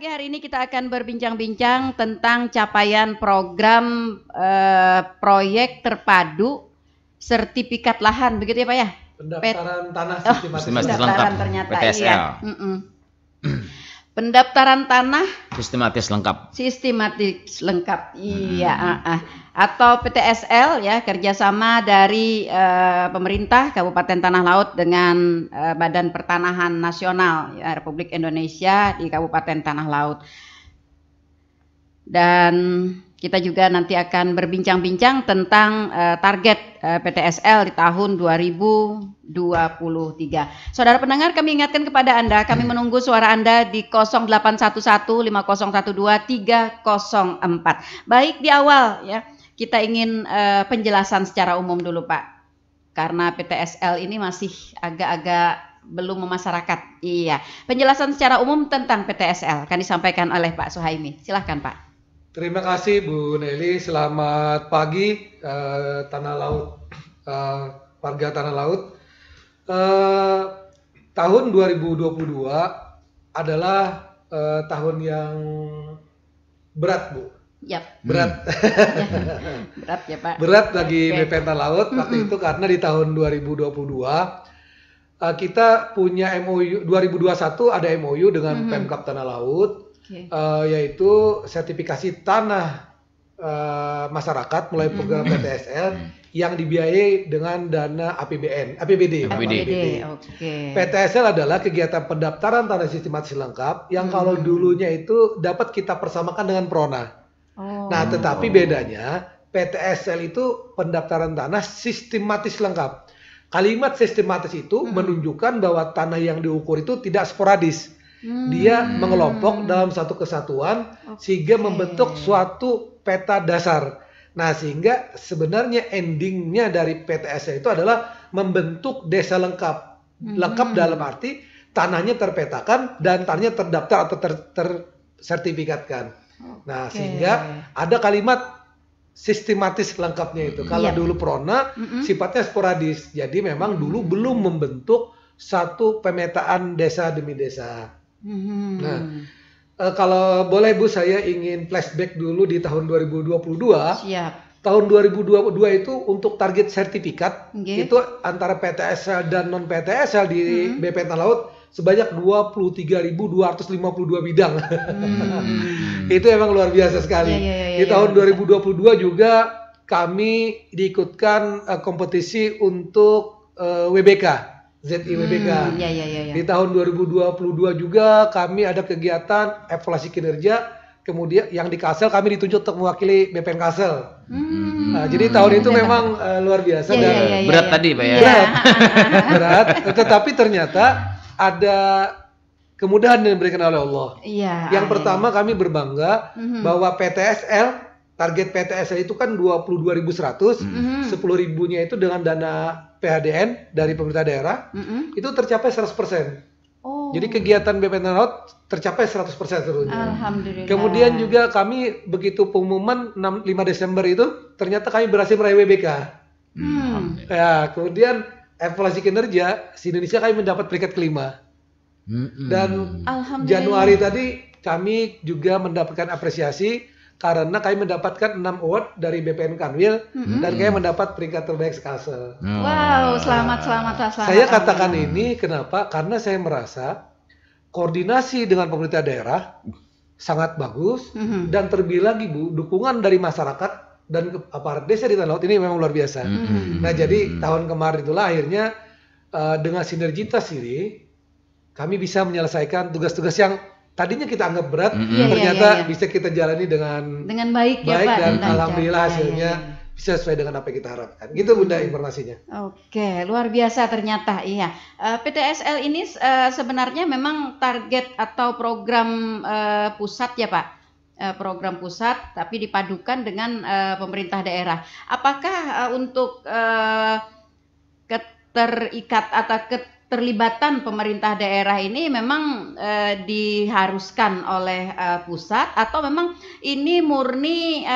pagi hari ini kita akan berbincang-bincang tentang capaian program proyek terpadu sertifikat lahan, begitu ya Pak ya? Pendaftaran tanah sistematis pendaftaran lengkap, ternyata PTSL. iya. Pendaftaran tanah Sistematis lengkap, iya, atau PTSL ya, kerjasama dari pemerintah Kabupaten Tanah Laut dengan Badan Pertanahan Nasional ya, Republik Indonesia di Kabupaten Tanah Laut. Dan kita juga nanti akan berbincang-bincang tentang target PTSL di tahun 2023. Saudara pendengar, kami ingatkan kepada Anda, kami menunggu suara Anda di 0811-5012-304. Baik, di awal ya, kita ingin penjelasan secara umum dulu Pak. Karena PTSL ini masih agak-agak belum memasyarakat. Iya, penjelasan secara umum tentang PTSL akan disampaikan oleh Pak Suhaimi. Silahkan Pak. Terima kasih Bu Nelly, selamat pagi Tanah Laut, warga Tanah Laut. Tahun 2022 adalah tahun yang berat Bu. Yap. Berat. Berat ya Pak. Berat bagi BPN Tanah Laut waktu itu karena di tahun 2022 kita punya MOU, 2021 ada MOU dengan Pemkab Tanah Laut. Yaitu sertifikasi tanah masyarakat melalui program PTSL yang dibiayai dengan dana APBD. PTSL adalah kegiatan pendaftaran tanah sistematis lengkap yang kalau dulunya itu dapat kita persamakan dengan PRONA. Nah, tetapi bedanya PTSL itu pendaftaran tanah sistematis lengkap. Kalimat sistematis itu menunjukkan bahwa tanah yang diukur itu tidak sporadis. Dia mengelompok dalam satu kesatuan sehingga membentuk suatu peta dasar. Nah, sehingga sebenarnya endingnya dari PTSL itu adalah membentuk desa lengkap. Lengkap dalam arti tanahnya terpetakan dan tanahnya terdaftar atau tersertifikatkan. Nah, sehingga ada kalimat sistematis lengkapnya itu. Kalau dulu PRONA sifatnya sporadis. Jadi memang dulu belum membentuk satu pemetaan desa demi desa. Nah, kalau boleh Bu, saya ingin flashback dulu di tahun 2022. Siap. Tahun 2022 itu untuk target sertifikat itu antara PTSL dan non PTSL di BPN Tanah Laut sebanyak 23.252 bidang. Itu emang luar biasa sekali. Di tahun 2022 juga kami diikutkan kompetisi untuk WBK. ZIWBK. Di tahun 2022 juga kami ada kegiatan evaluasi kinerja, kemudian yang di Kalsel kami ditunjuk untuk mewakili BPN Kalsel. Nah, jadi tahun itu memang luar biasa dan berat tadi Pak ya. Berat, tetapi ternyata ada kemudahan yang diberikan oleh Allah. Yang pertama kami berbangga bahwa PTSL, target PTSL itu kan 22.100, 10.000-nya itu dengan dana PHDN dari pemerintah daerah, itu tercapai 100%. Jadi kegiatan BPN Tanah Laut tercapai 100% seluruhnya. Alhamdulillah. Kemudian juga kami begitu pengumuman 5 Desember itu, ternyata kami berhasil meraih WBK. Ya, kemudian evaluasi kinerja, di Indonesia kami mendapat peringkat kelima. Dan Januari tadi kami juga mendapatkan apresiasi karena kami mendapatkan 6 award dari BPN Kanwil dan kami mendapat peringkat terbaik se-Kalsel. Wow, selamat. Saya katakan ini kenapa? Karena saya merasa koordinasi dengan pemerintah daerah sangat bagus dan terlebih lagi Bu, dukungan dari masyarakat dan aparat desa di Tanah Laut ini memang luar biasa. Nah, jadi tahun kemarin itulah akhirnya dengan sinergitas ini kami bisa menyelesaikan tugas-tugas yang tadinya kita anggap berat, ternyata bisa kita jalani dengan baik ya Pak, dan alhamdulillah hasilnya bisa sesuai dengan apa yang kita harapkan. Gitu Bunda informasinya. Oke, luar biasa ternyata. Iya. PTSL ini sebenarnya memang target atau program pusat ya Pak. Program pusat tapi dipadukan dengan pemerintah daerah. Apakah untuk keterikat atau keterlibatan pemerintah daerah ini memang diharuskan oleh pusat atau memang ini murni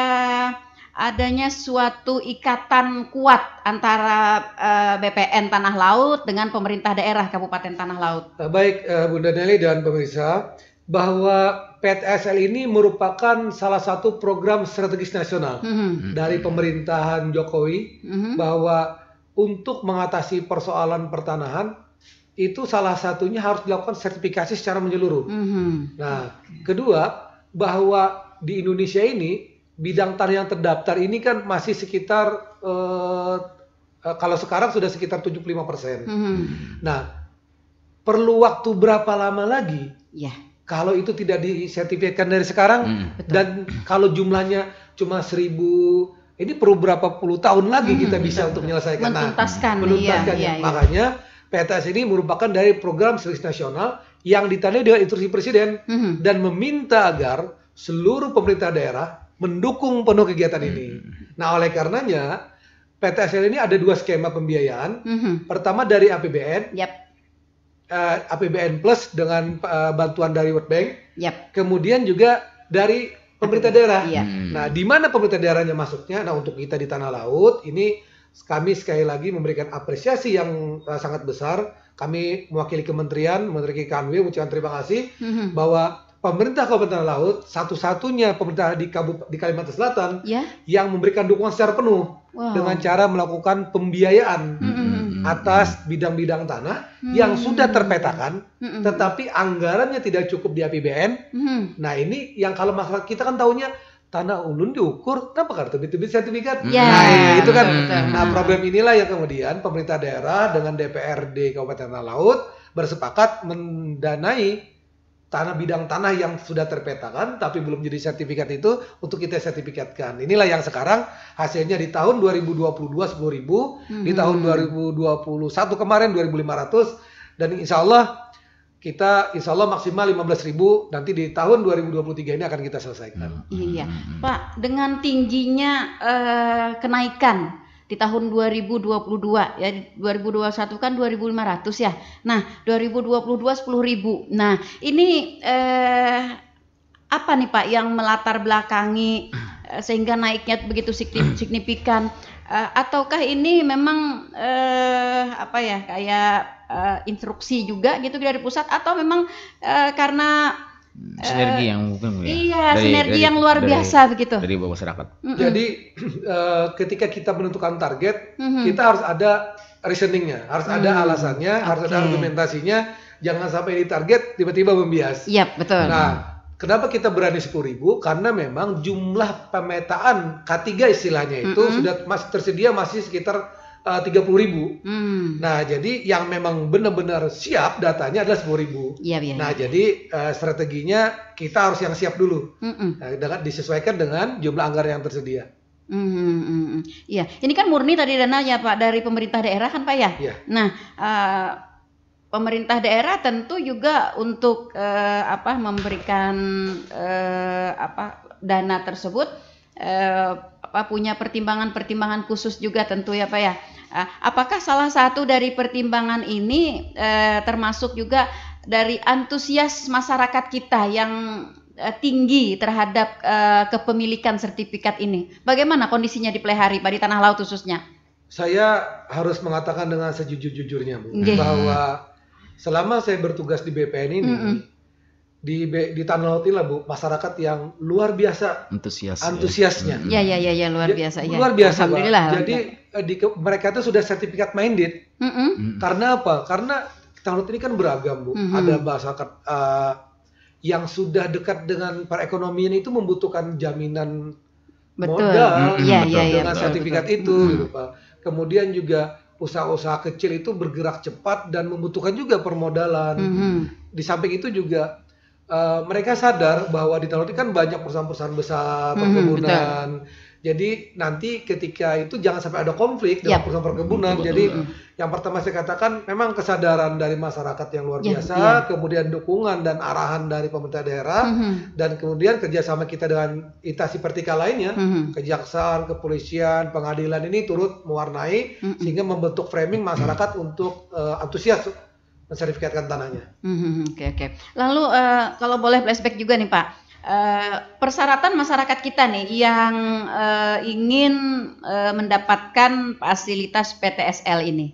adanya suatu ikatan kuat antara BPN Tanah Laut dengan pemerintah daerah Kabupaten Tanah Laut? Baik Bunda Nelly dan pemirsa, bahwa PTSL ini merupakan salah satu program strategis nasional dari pemerintahan Jokowi, bahwa untuk mengatasi persoalan pertanahan itu salah satunya harus dilakukan sertifikasi secara menyeluruh. Nah, kedua, bahwa di Indonesia ini bidang tanah yang terdaftar ini kan masih sekitar kalau sekarang sudah sekitar 75%. Nah, perlu waktu berapa lama lagi? Kalau itu tidak disertifikatkan dari sekarang, dan kalau jumlahnya cuma 1000, ini perlu berapa puluh tahun lagi kita bisa untuk menyelesaikan. Menuntaskan. Makanya PTS ini merupakan dari program strategis nasional yang ditandai dengan instruksi Presiden dan meminta agar seluruh pemerintah daerah mendukung penuh kegiatan ini. Nah, oleh karenanya PTSL ini ada 2 skema pembiayaan. Pertama dari APBN. APBN Plus dengan bantuan dari World Bank, kemudian juga dari pemerintah daerah. Nah, di mana pemerintah daerahnya masuknya? Nah, untuk kita di Tanah Laut ini kami sekali lagi memberikan apresiasi yang sangat besar. Kami mewakili Kementerian, Menteri Kanwil mengucapkan terima kasih bahwa pemerintah Kabupaten Tanah Laut satu-satunya pemerintah di Kalimantan Selatan yang memberikan dukungan secara penuh dengan cara melakukan pembiayaan atas bidang-bidang tanah yang sudah terpetakan, tetapi anggarannya tidak cukup di APBN. Nah, ini yang kalau masyarakat kita kan taunya tanah ulun diukur, kenapa kan terbit-terbit sertifikat? Nah, itu kan. Nah, problem inilah yang kemudian pemerintah daerah dengan DPRD Kabupaten Tanah Laut bersepakat mendanai bidang tanah yang sudah terpetakan tapi belum jadi sertifikat itu untuk kita sertifikatkan. Inilah yang sekarang hasilnya di tahun 2022 10.000, di tahun 2021 kemarin 2.500, dan insya Allah maksimal 15.000 nanti di tahun 2023 ini akan kita selesaikan. Iya, Pak, dengan tingginya kenaikan di tahun 2022 ya, 2021 kan 2.500 ya. Nah, 2022 10.000. Nah, ini apa nih Pak yang melatar belakangi sehingga naiknya begitu signifikan? Ataukah ini memang kayak instruksi juga gitu dari pusat, atau memang karena sinergi yang mungkin sinergi yang luar biasa begitu dari masyarakat. Jadi ketika kita menentukan target, kita harus ada reasoningnya, harus ada alasannya, harus ada argumentasinya. Jangan sampai di target tiba-tiba membias. Betul. Nah, kenapa kita berani 10.000? Karena memang jumlah pemetaan K3 istilahnya itu sudah tersedia masih sekitar 30.000. Nah, jadi yang memang benar-benar siap datanya adalah 10.000. Nah, jadi strateginya kita harus yang siap dulu. Dengan disesuaikan dengan jumlah anggaran yang tersedia. Iya, ini kan murni tadi dananya Pak dari pemerintah daerah kan Pak ya? Nah, pemerintah daerah tentu juga untuk memberikan dana tersebut punya pertimbangan-pertimbangan khusus juga tentu ya Pak ya. Apakah salah satu dari pertimbangan ini termasuk juga dari antusias masyarakat kita yang tinggi terhadap kepemilikan sertifikat ini? Bagaimana kondisinya di Plehari Pak, di Tanah Laut khususnya? Saya harus mengatakan dengan sejujur-jujurnya Bu, bahwa selama saya bertugas di BPN ini, di Tanah Laut ini lah Bu, masyarakat yang luar biasa antusiasnya. Ya, luar biasa. Luar biasa Alhamdulillah. Pak. Jadi mereka itu sudah sertifikat minded. Karena apa? Karena Tanah Laut ini kan beragam Bu. Ada masyarakat yang sudah dekat dengan perekonomian itu membutuhkan jaminan modal dengan sertifikat itu, gitu Pak. Kemudian juga usaha-usaha kecil itu bergerak cepat dan membutuhkan juga permodalan. Di samping itu juga mereka sadar bahwa di Tanah Laut kan banyak perusahaan-perusahaan besar perkebunan. Jadi nanti ketika itu jangan sampai ada konflik dengan perusahaan perkebunan. Jadi yang pertama saya katakan memang kesadaran dari masyarakat yang luar biasa, kemudian dukungan dan arahan dari pemerintah daerah, dan kemudian kerjasama kita dengan instansi vertikal lainnya, kejaksaan, kepolisian, pengadilan ini turut mewarnai sehingga membentuk framing masyarakat untuk antusias mensertifikatkan tanahnya. Oke. Lalu kalau boleh flashback juga nih Pak. Persyaratan masyarakat kita nih yang ingin mendapatkan fasilitas PTSL ini.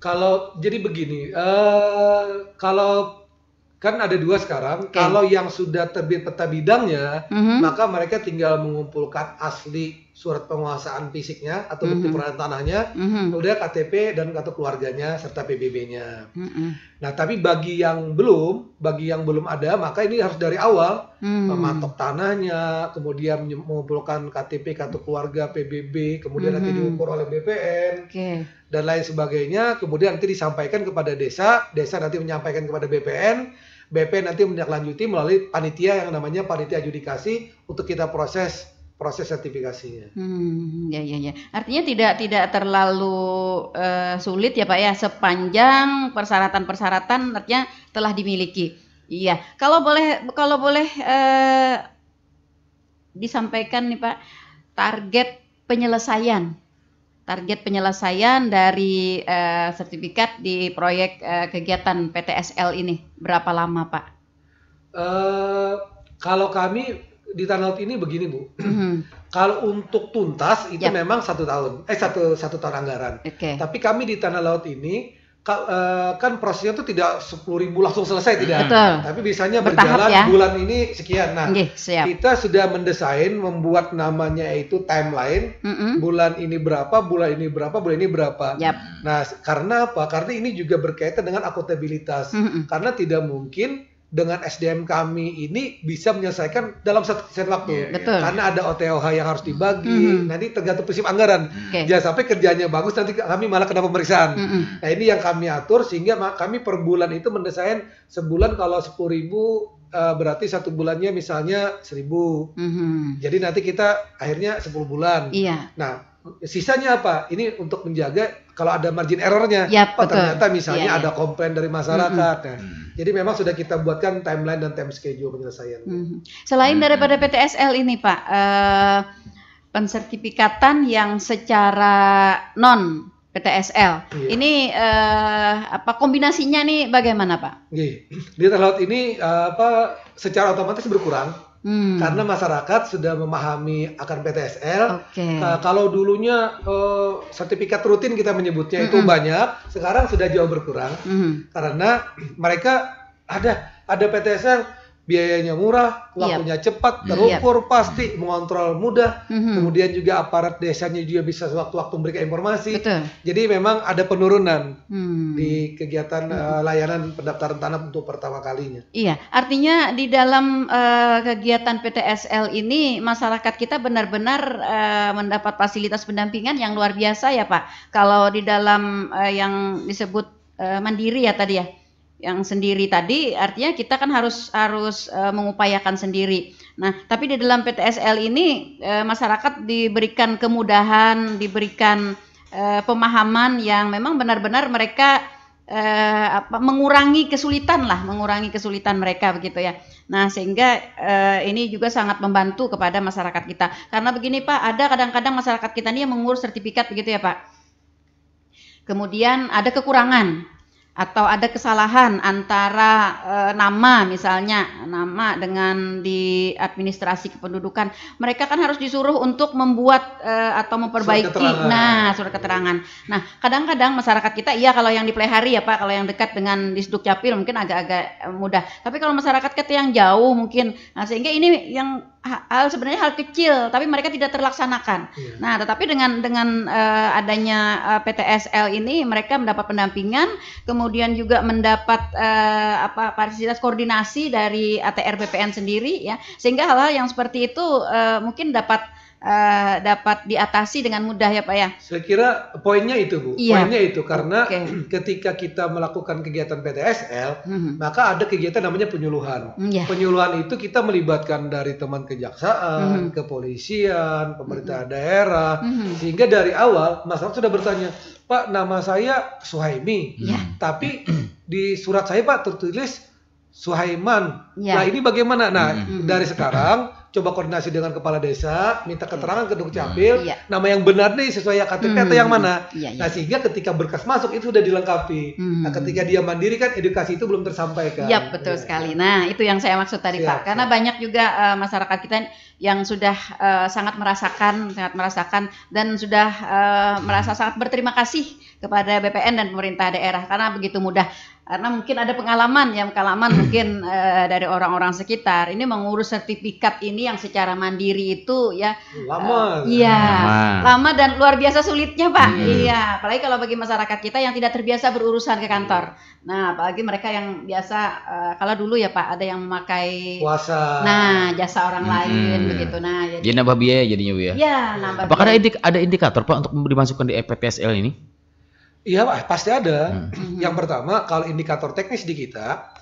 Kalau jadi begini, kalau Kan ada dua sekarang. Kalau yang sudah terbit peta bidangnya, maka mereka tinggal mengumpulkan asli surat penguasaan fisiknya atau bukti peradaan tanahnya, kemudian KTP dan kartu keluarganya serta PBB-nya. Nah, tapi bagi yang belum ada, maka ini harus dari awal mematok tanahnya, kemudian mengumpulkan KTP, kartu keluarga, PBB, kemudian nanti diukur oleh BPN dan lain sebagainya. Kemudian nanti disampaikan kepada desa, desa nanti menyampaikan kepada BPN, BPN nanti menindaklanjuti melalui panitia yang namanya panitia adjudikasi untuk kita proses sertifikasinya. Ya. Artinya tidak terlalu sulit ya Pak ya, sepanjang persyaratan artinya telah dimiliki. Iya. Kalau boleh disampaikan nih Pak, target penyelesaian dari sertifikat di proyek kegiatan PTSL ini berapa lama Pak? Kalau kami di Tanah Laut ini begini Bu, kalau untuk tuntas itu memang 1 tahun, satu tahun anggaran. Tapi kami di Tanah Laut ini kan prosesnya itu tidak 10.000 langsung selesai tidak. Betul. Tapi bisanya Bertahap, berjalan bulan ini sekian. Nah, siap. kita sudah mendesain, membuat namanya itu timeline. Bulan ini berapa, bulan ini berapa, bulan ini berapa. Nah, karena apa? Karena ini juga berkaitan dengan akuntabilitas. Karena tidak mungkin dengan SDM kami ini bisa menyelesaikan dalam satu waktu. Karena ada OTOH yang harus dibagi, nanti tergantung prinsip anggaran. Jangan sampai kerjanya bagus, nanti kami malah kena pemeriksaan. Nah, ini yang kami atur, sehingga kami per bulan itu mendesain sebulan kalau 10.000 berarti satu bulannya misalnya 1.000. Jadi nanti kita akhirnya 10 bulan. Nah, sisanya apa? Ini untuk menjaga kalau ada margin errornya. Ternyata misalnya ada komplain dari masyarakat. Jadi memang sudah kita buatkan timeline dan time schedule penyelesaian. Selain daripada PTSL ini Pak, pensertifikatan yang secara non PTSL ini kombinasinya nih bagaimana Pak? Di Tanah Laut ini secara otomatis berkurang. Karena masyarakat sudah memahami akan PTSL. Kalau dulunya sertifikat rutin kita menyebutnya itu banyak, sekarang sudah jauh berkurang. Karena mereka ada PTSL, biayanya murah, waktunya cepat, terukur, pasti, mengontrol mudah. Kemudian juga aparat desanya juga bisa sewaktu-waktu memberikan informasi. Jadi memang ada penurunan di kegiatan layanan pendaftaran tanah untuk pertama kalinya. Iya, artinya di dalam kegiatan PTSL ini masyarakat kita benar-benar mendapat fasilitas pendampingan yang luar biasa ya Pak. Kalau di dalam yang disebut mandiri ya tadi ya, yang sendiri tadi artinya kita kan harus mengupayakan sendiri. Nah, tapi di dalam PTSL ini masyarakat diberikan kemudahan, diberikan pemahaman yang memang benar-benar mereka mengurangi kesulitan mereka begitu ya. Nah, sehingga ini juga sangat membantu kepada masyarakat kita. Karena begini Pak, ada kadang-kadang masyarakat kita ini yang mengurus sertifikat begitu ya Pak. Kemudian ada kekurangan atau ada kesalahan antara nama misalnya, nama dengan di administrasi kependudukan, mereka kan harus disuruh untuk membuat atau memperbaiki surat keterangan. Nah, kadang-kadang masyarakat kita kalau yang di Plehari ya Pak, kalau yang dekat dengan Disduk Capil mungkin agak-agak mudah. Tapi kalau masyarakat kita yang jauh mungkin, sehingga ini yang sebenarnya hal kecil tapi mereka tidak terlaksanakan. Nah, tetapi dengan adanya PTSL ini mereka mendapat pendampingan, kemudian juga mendapat fasilitas koordinasi dari ATR BPN sendiri ya, sehingga hal-hal yang seperti itu mungkin dapat diatasi dengan mudah ya Pak ya. Saya kira poinnya itu Bu. Poinnya itu karena ketika kita melakukan kegiatan PTSL, maka ada kegiatan namanya penyuluhan. Penyuluhan itu kita melibatkan dari teman kejaksaan, kepolisian, pemerintah daerah, sehingga dari awal masyarakat sudah bertanya, Pak, nama saya Suhaimi, tapi di surat saya Pak tertulis Suhaiman. Nah, ini bagaimana? Nah, dari sekarang coba koordinasi dengan kepala desa, minta keterangan ke Dukcapil, nama yang benar nih sesuai KTP atau yang mana. Nah, sehingga ketika berkas masuk itu sudah dilengkapi. Nah, ketika dia mandiri kan edukasi itu belum tersampaikan. Betul sekali. Nah, itu yang saya maksud tadi Pak. Karena banyak juga masyarakat kita yang sudah sangat merasakan dan sudah merasa sangat berterima kasih kepada BPN dan pemerintah daerah karena begitu mudah. Karena mungkin ada pengalaman mungkin dari orang-orang sekitar. Ini mengurus sertifikat ini yang secara mandiri itu ya lama. Lama dan luar biasa sulitnya, Pak. Iya, apalagi kalau bagi masyarakat kita yang tidak terbiasa berurusan ke kantor. Nah, apalagi mereka yang biasa kalau dulu ya Pak, ada yang memakai puasa. Nah, jasa orang lain begitu. Nah, jadi nambah biaya jadinya Bu ya. Iya, nambah. Apakah ada indikator Pak untuk dimasukkan di PTSL ini? Iya Pak, pasti ada. Yang pertama, kalau indikator teknis di kita,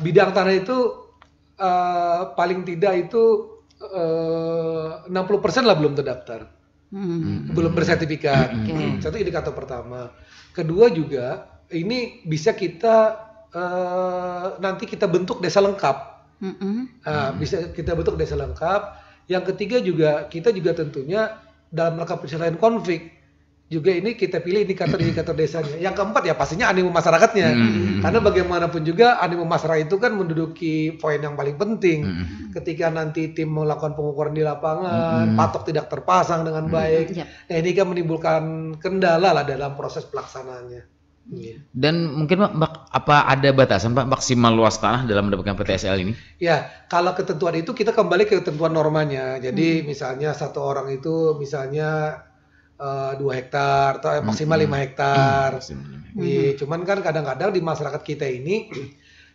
bidang tanah itu paling tidak itu 60% lah belum terdaftar, belum bersertifikat. Satu indikator pertama. Kedua juga, ini bisa kita nanti kita bentuk desa lengkap. Bisa kita bentuk desa lengkap. Yang ketiga juga, kita juga tentunya dalam rangka penyelesaian konflik. Juga ini kita pilih indikator-indikator desanya. Yang keempat ya pastinya animo masyarakatnya. Karena bagaimanapun juga animo masyarakat itu kan menduduki poin yang paling penting. Ketika nanti tim melakukan pengukuran di lapangan, patok tidak terpasang dengan baik. Nah ini kan menimbulkan kendala lah dalam proses pelaksanaannya. Dan mungkin Pak, apa ada batasan Pak maksimal luas tanah dalam mendapatkan PTSL ini? Ya, kalau ketentuan itu kita kembali ke ketentuan normanya. Jadi misalnya satu orang itu misalnya 2 hektar atau maksimal 5 hektar. Cuman kan kadang-kadang di masyarakat kita ini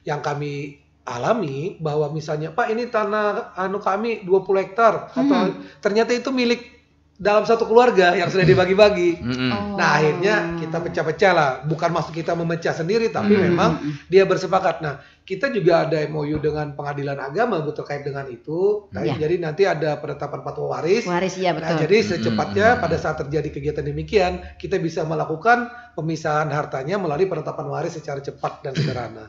yang kami alami bahwa misalnya Pak ini tanah kami 20 hektar atau ternyata itu milik dalam satu keluarga yang sudah dibagi-bagi. Nah akhirnya kita pecah-pecah lah. Bukan maksud kita memecah sendiri, tapi memang dia bersepakat. Nah kita juga ada MOU dengan pengadilan agama terkait dengan itu. Jadi nanti ada penetapan fatwa waris. Iya betul. Nah, jadi secepatnya pada saat terjadi kegiatan demikian, kita bisa melakukan pemisahan hartanya melalui penetapan waris secara cepat dan sederhana.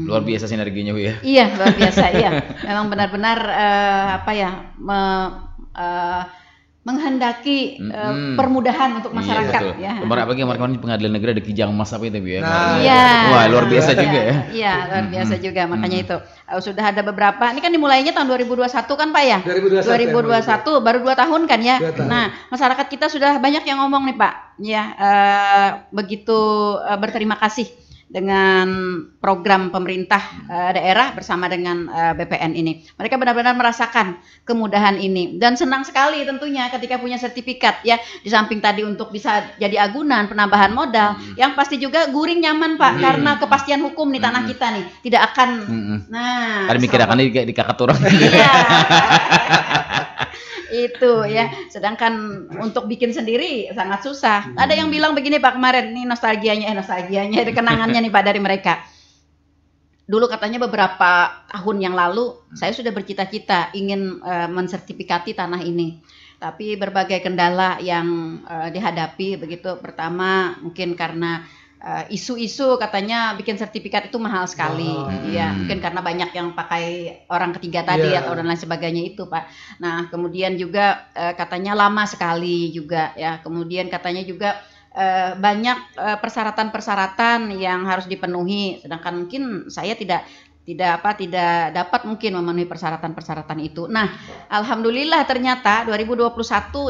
Luar biasa sinerginya Bu ya. Iya luar biasa. Iya. Memang benar-benar menghendaki permudahan untuk masyarakat. Kemarin apalagi kemarin pengadilan negeri ada Kijang Mas apa itu Bu ya? Wah luar biasa juga ya. Iya luar biasa juga, makanya itu sudah ada beberapa. Ini kan dimulainya tahun 2021 kan Pak ya? 2021 baru 2 tahun kan ya? Nah masyarakat kita sudah banyak yang ngomong nih Pak, ya begitu berterima kasih dengan program pemerintah daerah bersama dengan BPN ini. Mereka benar-benar merasakan kemudahan ini dan senang sekali tentunya ketika punya sertifikat ya. Di samping tadi untuk bisa jadi agunan penambahan modal, yang pasti juga guring nyaman Pak karena kepastian hukum nih tanah kita nih tidak akan. Nah, ada mikir akan di kakak turun. Iya. Itu ya, sedangkan untuk bikin sendiri sangat susah. Ada yang bilang begini Pak kemarin, ini nostalgianya ada kenangannya nih Pak dari mereka. Dulu katanya beberapa tahun yang lalu saya sudah bercita-cita ingin mensertifikati tanah ini. Tapi berbagai kendala yang dihadapi begitu. Pertama mungkin karena isu-isu katanya bikin sertifikat itu mahal sekali, ya mungkin karena banyak yang pakai orang ketiga tadi atau dan lain sebagainya itu Pak. Nah kemudian juga katanya lama sekali juga ya. Kemudian katanya juga banyak persyaratan-persyaratan yang harus dipenuhi, sedangkan mungkin saya tidak dapat mungkin memenuhi persyaratan-persyaratan itu. Nah alhamdulillah ternyata 2021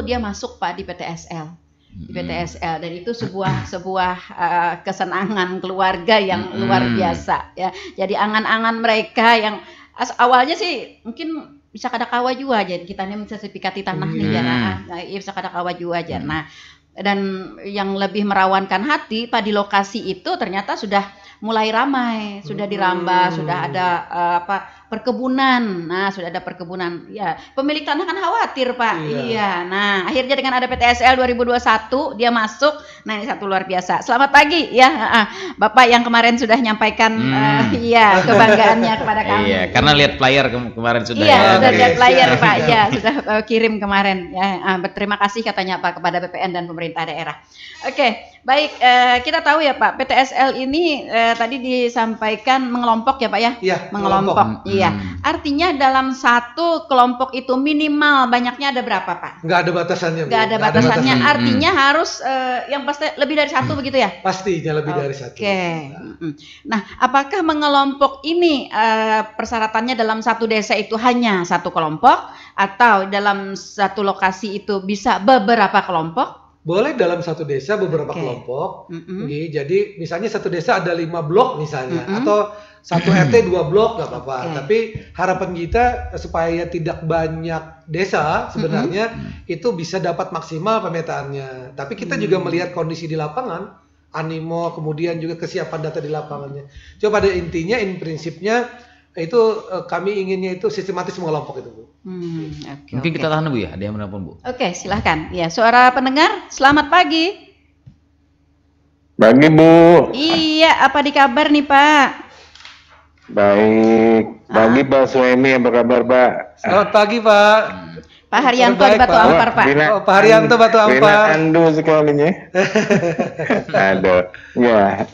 dia masuk Pak di PTSL. Dan itu sebuah kesenangan keluarga yang luar biasa ya. Jadi angan-angan mereka yang awalnya sih mungkin bisa kada kawa juga aja kita nih mensertifikati tanah nih ya. Bisa kada kawa juga aja. Nah dan yang lebih merawankan hati Pak di lokasi itu ternyata sudah mulai ramai, sudah dirambah, sudah ada perkebunan. Nah, sudah ada perkebunan. Ya, pemilik tanah kan khawatir, Pak. Iya. Nah, akhirnya dengan ada PTSL 2021 dia masuk. Nah, ini satu luar biasa. Selamat pagi ya, Bapak yang kemarin sudah menyampaikan kebanggaannya kepada kami. Iya, karena lihat flyer kemarin sudah. Iya, sudah lihat flyer, Pak. Ya, sudah kirim kemarin ya. Berterima kasih katanya Pak kepada BPN dan pemerintah daerah. Oke, baik, kita tahu ya Pak, PTSL ini tadi disampaikan mengelompok ya Pak ya? Iya, mengelompok. Iya. Artinya dalam satu kelompok itu minimal banyaknya ada berapa Pak? Nggak ada batasannya. Nggak ada batasannya. Artinya harus yang pasti lebih dari satu begitu ya? Pastinya lebih dari satu. Oke. Nah, apakah mengelompok ini persyaratannya dalam satu desa itu hanya satu kelompok atau dalam satu lokasi itu bisa beberapa kelompok? boleh dalam satu desa beberapa kelompok. Jadi misalnya satu desa ada 5 blok misalnya, atau satu RT 2 blok nggak apa-apa. Tapi harapan kita supaya tidak banyak desa sebenarnya itu bisa dapat maksimal pemetaannya. Tapi kita juga melihat kondisi di lapangan, animo, kemudian juga kesiapan data di lapangannya. Coba pada intinya, prinsipnya itu kami inginnya itu sistematis semua kelompok itu, Bu. Mungkin kita tahan Bu ya, ada yang menelpon Bu. Oke, silahkan. Ya, suara pendengar, selamat pagi. Pagi Bu. Iya, apa di kabar nih Pak? Baik. Pagi Pak Suemi, apa kabar Pak? Selamat pagi Pak. Pak Haryanto di Batu Ampar Pak. Pak Haryanto Batu Ampar. Andu sekalinya. Aduh. Ya,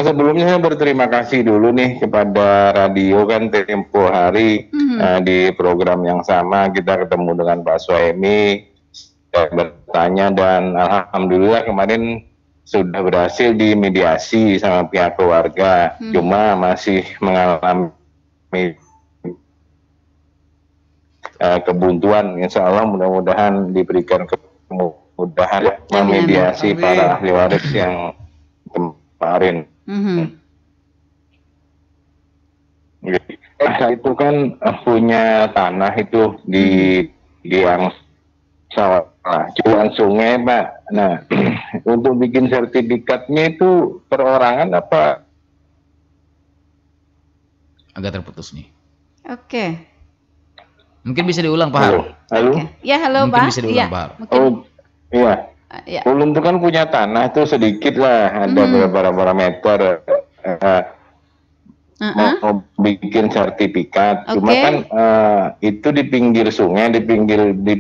sebelumnya saya berterima kasih dulu nih kepada radio kan tempo hari di program yang sama kita ketemu dengan Pak Suemi, bertanya dan alhamdulillah kemarin sudah berhasil dimediasi sama pihak keluarga. Cuma masih mengalami kebuntuan. Insya Allah mudah-mudahan diberikan kemudahan memediasi para ahli waris yang kemarin. Itu kan punya tanah itu di Cuan Sungai Pak. Nah untuk bikin sertifikatnya itu perorangan apa? Agak terputus nih. Oke. Mungkin bisa diulang Pak. Halo. Ya halo mungkin Pak. Bisa diulang Pak. Oh iya. Ulun tuh kan punya tanah itu sedikit lah, ada beberapa meter. Mau bikin sertifikat, cuma kan itu di pinggir sungai, di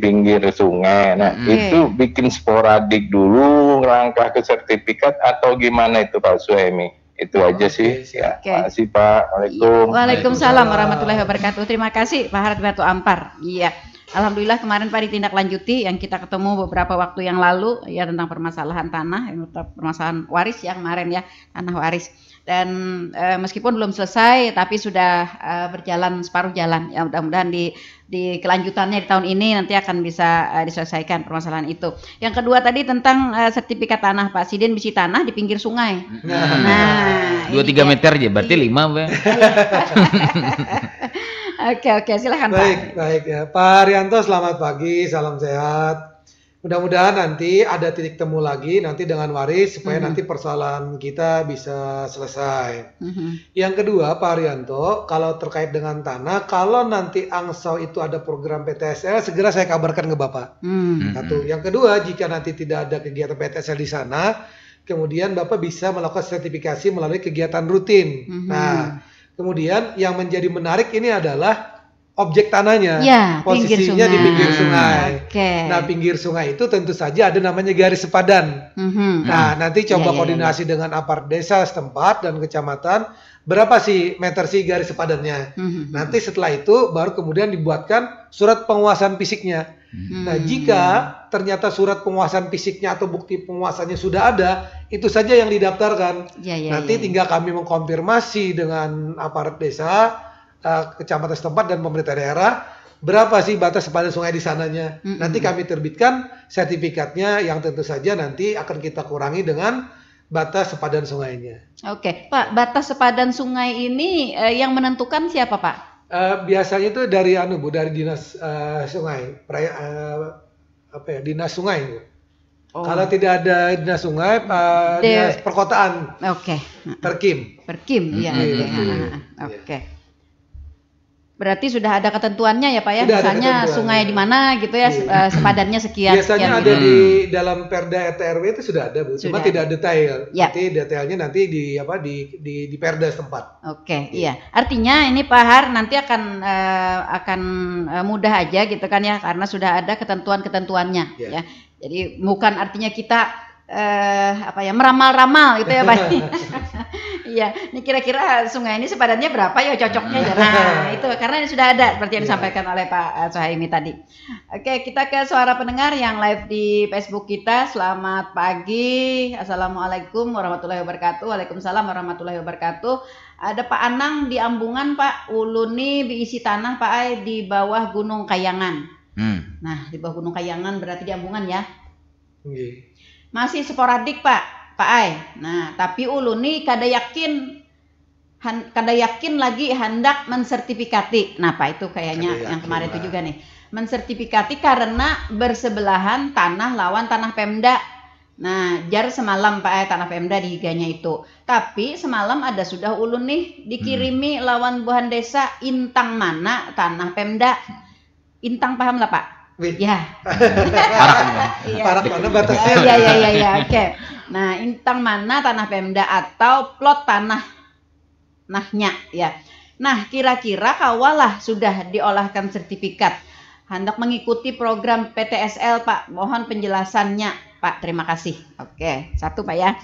pinggir sungai. Nah itu bikin sporadik dulu langkah ke sertifikat atau gimana itu Pak Suemi? Itu aja sih. Ya, terima kasih Pak. Waalaikumsalam warahmatullahi wabarakatuh. Terima kasih Pak Haryanto Batu Ampar. Iya. Alhamdulillah kemarin Pak ditindaklanjuti yang kita ketemu beberapa waktu yang lalu ya tentang permasalahan tanah, permasalahan waris ya kemarin ya, tanah waris. Dan meskipun belum selesai tapi sudah berjalan separuh jalan. Ya mudah-mudahan di kelanjutannya di tahun ini nanti akan bisa diselesaikan permasalahan itu. Yang kedua tadi tentang sertifikat tanah Pak Sidin bisi tanah di pinggir sungai. Nah, 2-3 meter aja berarti 5 Pak. Oke, silakan Pak. Baik ya. Pak Haryanto selamat pagi, salam sehat. Mudah-mudahan nanti ada titik temu lagi nanti dengan waris supaya nanti persoalan kita bisa selesai. Yang kedua Pak Haryanto, kalau terkait dengan tanah, kalau nanti Angsau itu ada program PTSL, segera saya kabarkan ke Bapak. Satu. Yang kedua, jika nanti tidak ada kegiatan PTSL di sana, kemudian Bapak bisa melakukan sertifikasi melalui kegiatan rutin. Nah, kemudian yang menjadi menarik ini adalah objek tanahnya, posisinya di pinggir sungai. Nah, pinggir sungai itu tentu saja ada namanya garis sepadan. Nah, nanti coba koordinasi dengan aparat desa setempat dan kecamatan, berapa sih meter sih garis sepadannya. Nanti setelah itu baru kemudian dibuatkan surat penguasaan fisiknya. Nah, jika ternyata surat penguasaan fisiknya atau bukti penguasaannya sudah ada, itu saja yang didaftarkan. Nanti tinggal kami mengkonfirmasi dengan aparat desa, kecamatan setempat dan pemerintah daerah berapa sih batas sepadan sungai di sananya. Nanti kami terbitkan sertifikatnya yang tentu saja nanti akan kita kurangi dengan batas sepadan sungainya. Oke, Pak, batas sepadan sungai ini yang menentukan siapa Pak? Biasanya itu dari dari dinas sungai, dinas sungai. Kalau tidak ada dinas sungai, dinas perkotaan. Perkim. Iya. Oke. Berarti sudah ada ketentuannya ya Pak ya, misalnya sungai di mana gitu ya, sepadannya sekian. Biasanya ada di dalam Perda RT RW itu sudah ada Bu, cuma tidak detail. Nanti detailnya nanti di Perda setempat. Iya. Artinya ini Pak Har nanti akan mudah aja gitu kan ya, karena sudah ada ketentuan-ketentuannya ya. Jadi bukan artinya kita meramal-ramal gitu ya Pak. Iya, ini kira-kira sungai ini sepadannya berapa ya cocoknya ya. Nah, itu karena ini sudah ada seperti yang disampaikan oleh Pak Suhaimi tadi. Oke, kita ke suara pendengar yang live di Facebook kita. Selamat pagi. Assalamualaikum warahmatullahi wabarakatuh. Waalaikumsalam warahmatullahi wabarakatuh. Ada Pak Anang di Ambungan, Pak. Uluni diisi tanah Pak Ai di bawah Gunung Kayangan. Nah, di bawah Gunung Kayangan berarti di Ambungan ya. Masih sporadik Pak Ai. Nah, tapi ulun nih kada yakin lagi hendak mensertifikati. Nah, Pak itu kayaknya yang kemarin itu juga nih. Mensertifikati karena bersebelahan tanah lawan tanah Pemda. Nah, jar semalam Pak tanah Pemda di higanya itu. Tapi semalam ada sudah ulun nih dikirimi lawan buhan desa intang mana tanah Pemda. Intang paham lah Pak? Ya. Parak mana batasnya? Iya, oke. Nah, intang mana tanah Pemda atau plot tanahnya ya. Nah, kira-kira kawalah sudah diolahkan sertifikat. Hendak mengikuti program PTSL Pak. Mohon penjelasannya Pak. Terima kasih. Oke, satu Pak ya.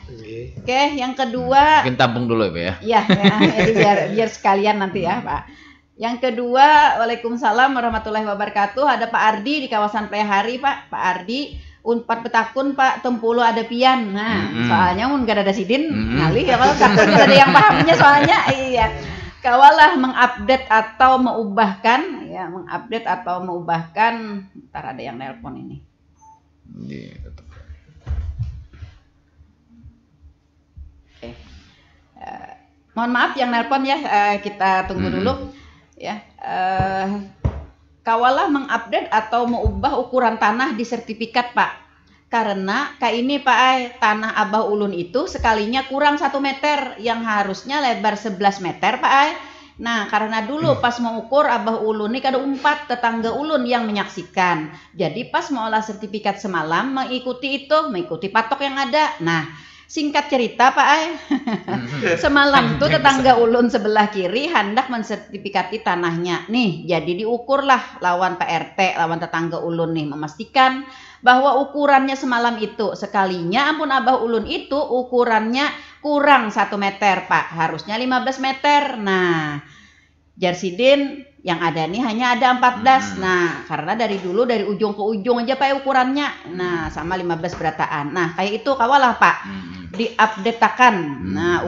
Oke, yang kedua. Mungkin tampung dulu ya. Iya, jadi biar sekalian nanti ya Pak. Yang kedua, Waalaikumsalam warahmatullahi wabarakatuh. Ada Pak Ardi di kawasan Playahari Pak. Pak Ardi, Unpad Petakun Pak, Tempulu ada pian. Nah, soalnya mun gak ada sidin, ngali ya kalau takut ada yang pahamnya soalnya. Iya. Kawalah mengupdate atau mengubahkan, ya mengupdate atau mengubahkan. Ntar ada yang nelpon ini. Oke. Mohon maaf yang nelpon ya, kita tunggu dulu. Ya, kawalah mengupdate atau mengubah ukuran tanah di sertifikat Pak. Karena kayak ini Pak tanah Abah Ulun itu sekalinya kurang 1 meter yang harusnya lebar 11 meter Pak Nah, karena dulu pas mau ukur Abah Ulun ini kada 4 tetangga Ulun yang menyaksikan. Jadi pas mau olah sertifikat semalam mengikuti patok yang ada. Nah, singkat cerita Pak semalam tuh tetangga ulun sebelah kiri hendak mensertifikati tanahnya. Nih, jadi diukurlah lawan Pak RT, lawan tetangga ulun nih memastikan bahwa ukurannya semalam itu sekalinya ampun Abah ulun itu ukurannya kurang 1 meter Pak. Harusnya 15 meter. Nah, Jarsidin yang ada nih hanya ada 14. Nah, karena dari dulu dari ujung ke ujung aja Pak ukurannya. Nah, sama 15 berataan. Nah, kayak itu kawalah Pak. Diupdate-akan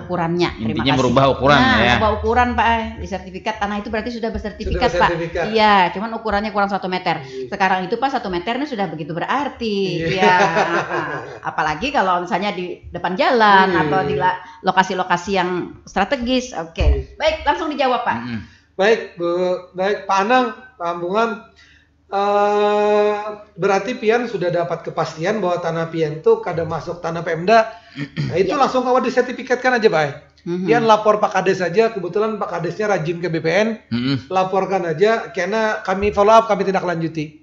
ukurannya. Terima Intinya kasih. merubah ukuran ya. Merubah ukuran Pak di sertifikat tanah itu berarti sudah bersertifikat Pak. Iya, cuman ukurannya kurang 1 meter. Sekarang itu Pak 1 meter ini sudah begitu berarti. Iya. Apalagi kalau misalnya di depan jalan atau di lokasi-lokasi yang strategis. Oke. Baik, langsung dijawab Pak. Baik Pak Anang, Pak Ambungan, berarti Pian sudah dapat kepastian bahwa tanah Pian itu kada masuk tanah Pemda. Nah itu langsung kawat disertifikatkan aja Pak. Pian lapor Pak Kades saja, kebetulan Pak Kadesnya rajin ke BPN, laporkan aja, karena kami follow up, kami tindak lanjuti.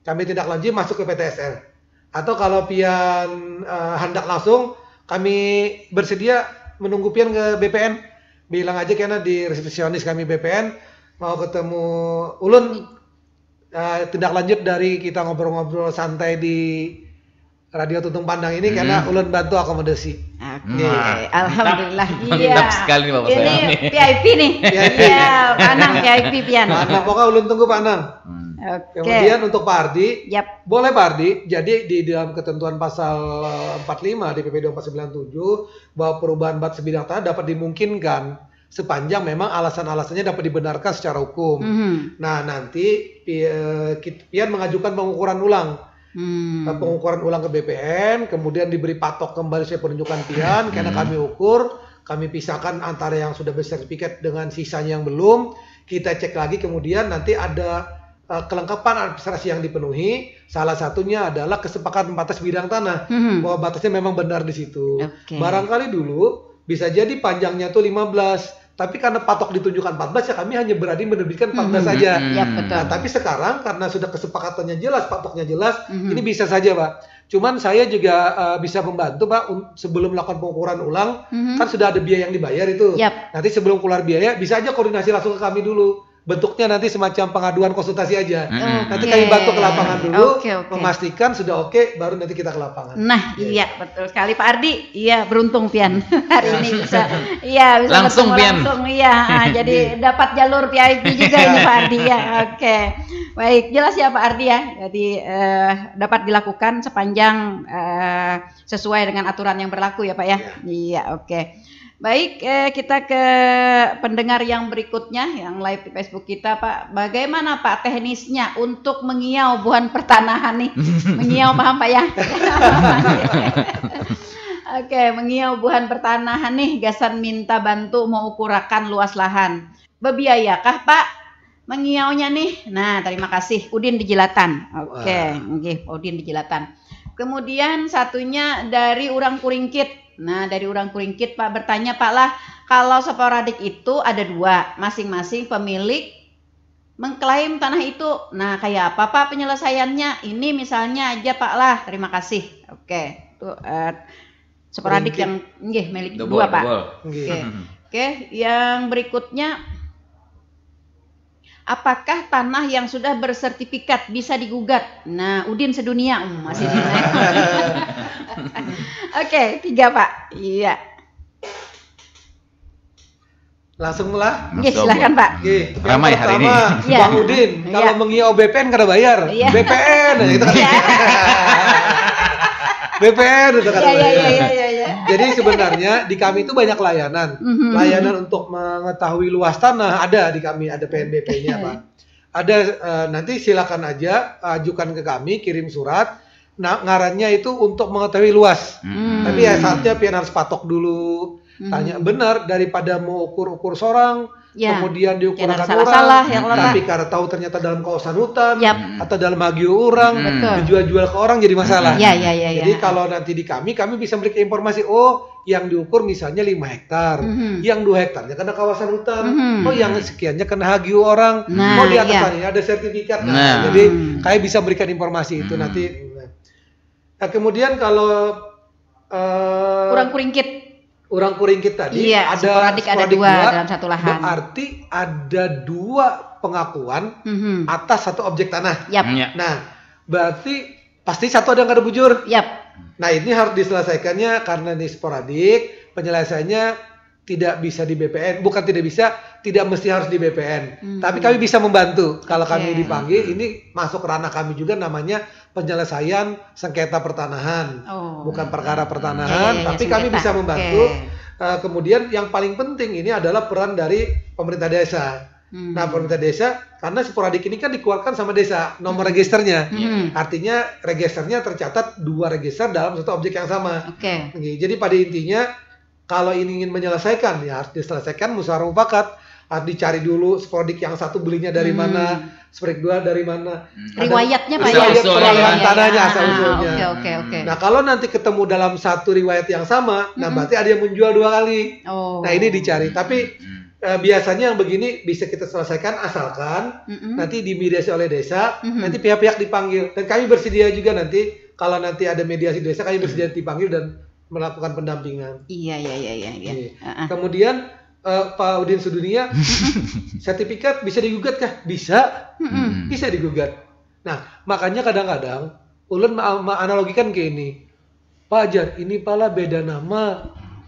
Kami tindak lanjuti masuk ke PTSL. Atau kalau Pian hendak langsung, kami bersedia menunggu Pian ke BPN. Bilang aja karena di resepsionis kami BPN mau ketemu ulun, tindak lanjut dari kita ngobrol-ngobrol santai di Radio Tuntung Pandang ini karena ulun bantu akomodasi. Oke, alhamdulillah. Mantap sekali Bapak saya ini. VIP nih. Iya, Pak Anang VIP Pian. Nah, pokoknya ulun tunggu Pak Anang. Oke. Kemudian untuk Pak Ardi, boleh Pak Ardi, jadi di dalam ketentuan pasal 45 di PP 2497 bahwa perubahan bat sebidang tanah dapat dimungkinkan sepanjang memang alasan-alasannya dapat dibenarkan secara hukum. Nah, nanti Pian mengajukan pengukuran ulang. Pengukuran ulang ke BPN, kemudian diberi patok kembali sesuai penunjukan Pian, karena kami ukur, kami pisahkan antara yang sudah bersertifikat dengan sisanya yang belum, kita cek lagi kemudian nanti ada kelengkapan administrasi yang dipenuhi, salah satunya adalah kesepakatan batas bidang tanah, bahwa batasnya memang benar di situ. Barangkali dulu bisa jadi panjangnya tuh 15, tapi karena patok ditunjukkan 14 ya kami hanya berani menerbitkan 14 saja. Nah, tapi sekarang karena sudah kesepakatannya jelas, patoknya jelas, ini bisa saja Pak. Cuman saya juga bisa membantu Pak sebelum melakukan pengukuran ulang, kan sudah ada biaya yang dibayar itu. Nanti sebelum keluar biaya bisa aja koordinasi langsung ke kami dulu. Bentuknya nanti semacam pengaduan konsultasi aja. Nanti kami bantu ke lapangan dulu, memastikan sudah oke, baru nanti kita ke lapangan. Nah, iya betul sekali Pak Ardi. Iya, beruntung Pian hari ini bisa. Iya, bisa langsung Pian. Langsung, iya. Jadi dapat jalur VIP juga ini Pak Ardi ya. Oke. Baik, jelas ya Pak Ardi ya. Jadi dapat dilakukan sepanjang sesuai dengan aturan yang berlaku ya Pak ya. Iya, oke. Baik, kita ke pendengar yang berikutnya yang live di Facebook. Facebook kita, Pak. Bagaimana Pak teknisnya untuk mengiau buhan pertanahan nih? Mengiau paham Pak ya? Oke, mengiau buhan pertanahan nih, gasan minta bantu mau ukurakan luas lahan. Bebiayakah Pak mengiaunya nih? Nah, terima kasih. Udin di Jelatan. Oke, Udin di Jelatan. Kemudian satunya dari Urang Kuringkit. Nah, dari Urang Kuringkit Pak bertanya, Pak lah, kalau sporadik itu ada 2, masing-masing pemilik mengklaim tanah itu. Nah, kayak apa Pak penyelesaiannya? Ini misalnya aja Pak lah, terima kasih. Oke, itu sporadik yang milik 2 Pak. Oke, yang berikutnya, apakah tanah yang sudah bersertifikat bisa digugat? Nah, Udin sedunia masih di Oke, 3 Pak. Iya. Langsung lah. Silakan Pak. Ramai hari ini. Bang Udin, kalau mengiau BPN kada bayar. BPN gitu kan. BPN itu kan. Jadi sebenarnya di kami itu banyak layanan. Layanan untuk mengetahui luas tanah ada di kami, ada PNBP-nya Pak. Ada nanti silakan aja ajukan ke kami, kirim surat. Nah, ngarannya itu untuk mengetahui luas. Tapi ya saatnya pian harus patok dulu. Tanya benar daripada mau ukur-ukur sorang, kemudian diukur orang, tapi karena tahu ternyata dalam kawasan hutan atau dalam hagio orang, dijual-jual ke orang jadi masalah. Jadi kalau nanti di kami bisa berikan informasi, oh yang diukur misalnya 5 hektar, yang 2 hektarnya kena kawasan hutan, oh yang sekiannya kena hagio orang, oh di atas ada sertifikat. Jadi kayak bisa berikan informasi itu nanti. Nah, kemudian kalau Urang Kuringkit tadi ada sporadik ada 2 dalam satu lahan. Berarti ada 2 pengakuan atas satu objek tanah. Nah, berarti pasti satu ada yang kada bujur. Nah, ini harus diselesaikannya karena ini sporadik, penyelesaiannya tidak bisa di BPN, bukan tidak bisa, tidak mesti harus di BPN. Tapi kami bisa membantu. Kalau kami dipanggil, ini masuk ranah kami juga namanya penyelesaian sengketa pertanahan, bukan perkara pertanahan, tapi kami bisa membantu. Kemudian yang paling penting ini adalah peran dari pemerintah desa. Nah, pemerintah desa, karena sporadik ini kan dikeluarkan sama desa, nomor registernya. Artinya registernya tercatat 2 register dalam satu objek yang sama. Jadi pada intinya, kalau ingin menyelesaikan, ya harus diselesaikan musyawarah mufakat. Harus dicari dulu sporadik yang satu belinya dari mana, sporadik 2 dari mana. Riwayatnya Pak ya? Tanahnya asal-usulnya. Oke. Nah, kalau nanti ketemu dalam satu riwayat yang sama, nah berarti ada yang menjual 2 kali. Nah, ini dicari. Tapi biasanya yang begini bisa kita selesaikan asalkan nanti dimediasi oleh desa, nanti pihak-pihak dipanggil. Dan kami bersedia juga nanti, kalau nanti ada mediasi desa, kami bersedia dipanggil dan melakukan pendampingan. Iya. Kemudian Pak Udin sedunia, sertifikat bisa digugat kah? Bisa, bisa digugat. Nah, makanya kadang-kadang ulun analogikan ke ini, Pak Jar, ini pala beda nama,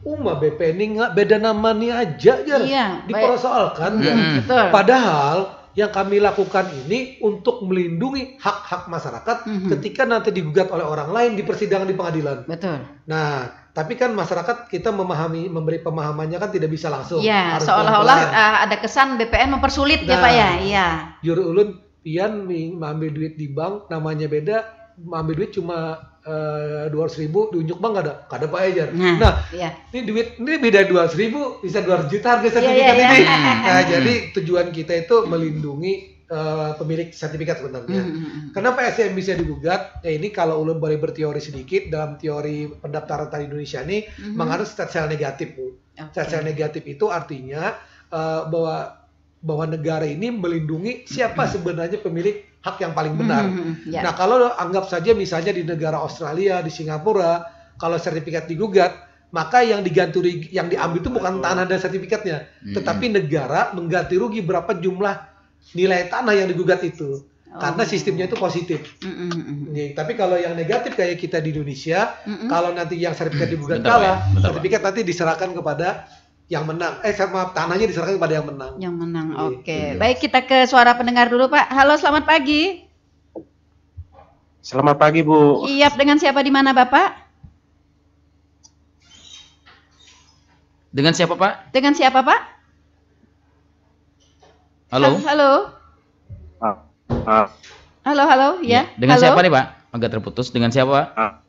BP ini nggak beda nama nih aja Jar, dipersoalkan. Padahal yang kami lakukan ini untuk melindungi hak-hak masyarakat ketika nanti digugat oleh orang lain di persidangan di pengadilan. Nah, tapi kan masyarakat kita memberi pemahamannya kan tidak bisa langsung. Seolah-olah ada kesan BPN mempersulit ya Pak ya. Juru ulun pian mengambil duit di bank namanya beda, mengambil duit cuma 200.000 diunjuk bank kada Pak Ejar. Ini duit ini beda 200.000 bisa 200 juta harga sertifikat ini. Nah, jadi tujuan kita itu melindungi pemilik sertifikat sebenarnya. Kenapa SCM bisa digugat? Ya ini kalau ulun boleh berteori sedikit dalam teori pendaftaran tanah Indonesia ini mengarut stat sel negatif, Bu. Stat sel negatif itu artinya bahwa negara ini melindungi siapa sebenarnya pemilik hak yang paling benar. Nah, kalau anggap saja misalnya di negara Australia, di Singapura, kalau sertifikat digugat, maka yang diambil itu bukan tanah dan sertifikatnya, tetapi negara mengganti rugi berapa jumlah nilai tanah yang digugat itu. Karena sistemnya itu positif. Tapi kalau yang negatif kayak kita di Indonesia, kalau nanti yang sertifikat digugat kalah, sertifikat nanti diserahkan kepada yang menang. Tanahnya diserahkan kepada yang menang. Yang menang. Oke. Baik, kita ke suara pendengar dulu, Pak. Halo, selamat pagi. Selamat pagi, Bu. Iya, dengan siapa di mana, Bapak? Dengan siapa, Pak? Dengan siapa, Pak? Halo. Halo. Halo, ya. Dengan halo. siapa nih, Pak? Agak terputus. Dengan siapa, Pak?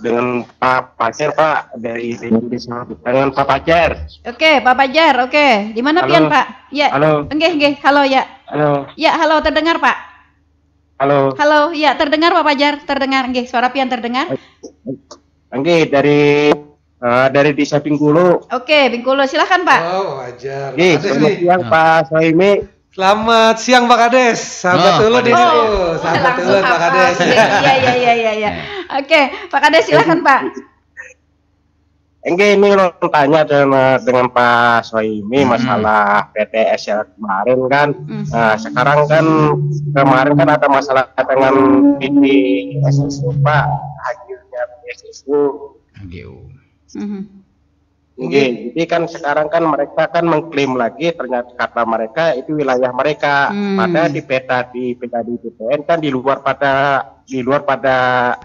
Dengan Pak Pajar, Pak, dari dengan Pak Pajar. Oke, Pak Pajar. Oke. Di mana Halo. pian, Pak? Ya. Halo. Nggih. Halo, ya. Halo. Ya, halo, terdengar, Pak. Halo. Halo, ya, terdengar Pak Pajar. Terdengar. Nggih, suara pian terdengar. Nggih, dari Desa Bengkulu. Oke, Bengkulu. Silakan, Pak. Oh, wajar. Nggih, Kades selamat nih. siang Pak Soimi. Selamat siang Pak Kades. Sahabat Oh, Ulun di Kades. situ. Sahabat langsung Ulun Pak apa? Kades. Iya. Oke, Pak Kades silakan, Pak. Nggih, ini lo tanya dengan Pak Soimi masalah PTS yang kemarin kan. Nah, sekarang kan kemarin kan ada masalah dengan PT SSU, Pak. Hadirnya SSU. Jadi kan sekarang kan mereka kan mengklaim lagi ternyata kata mereka itu wilayah mereka. Padahal di peta di BPN kan di luar pada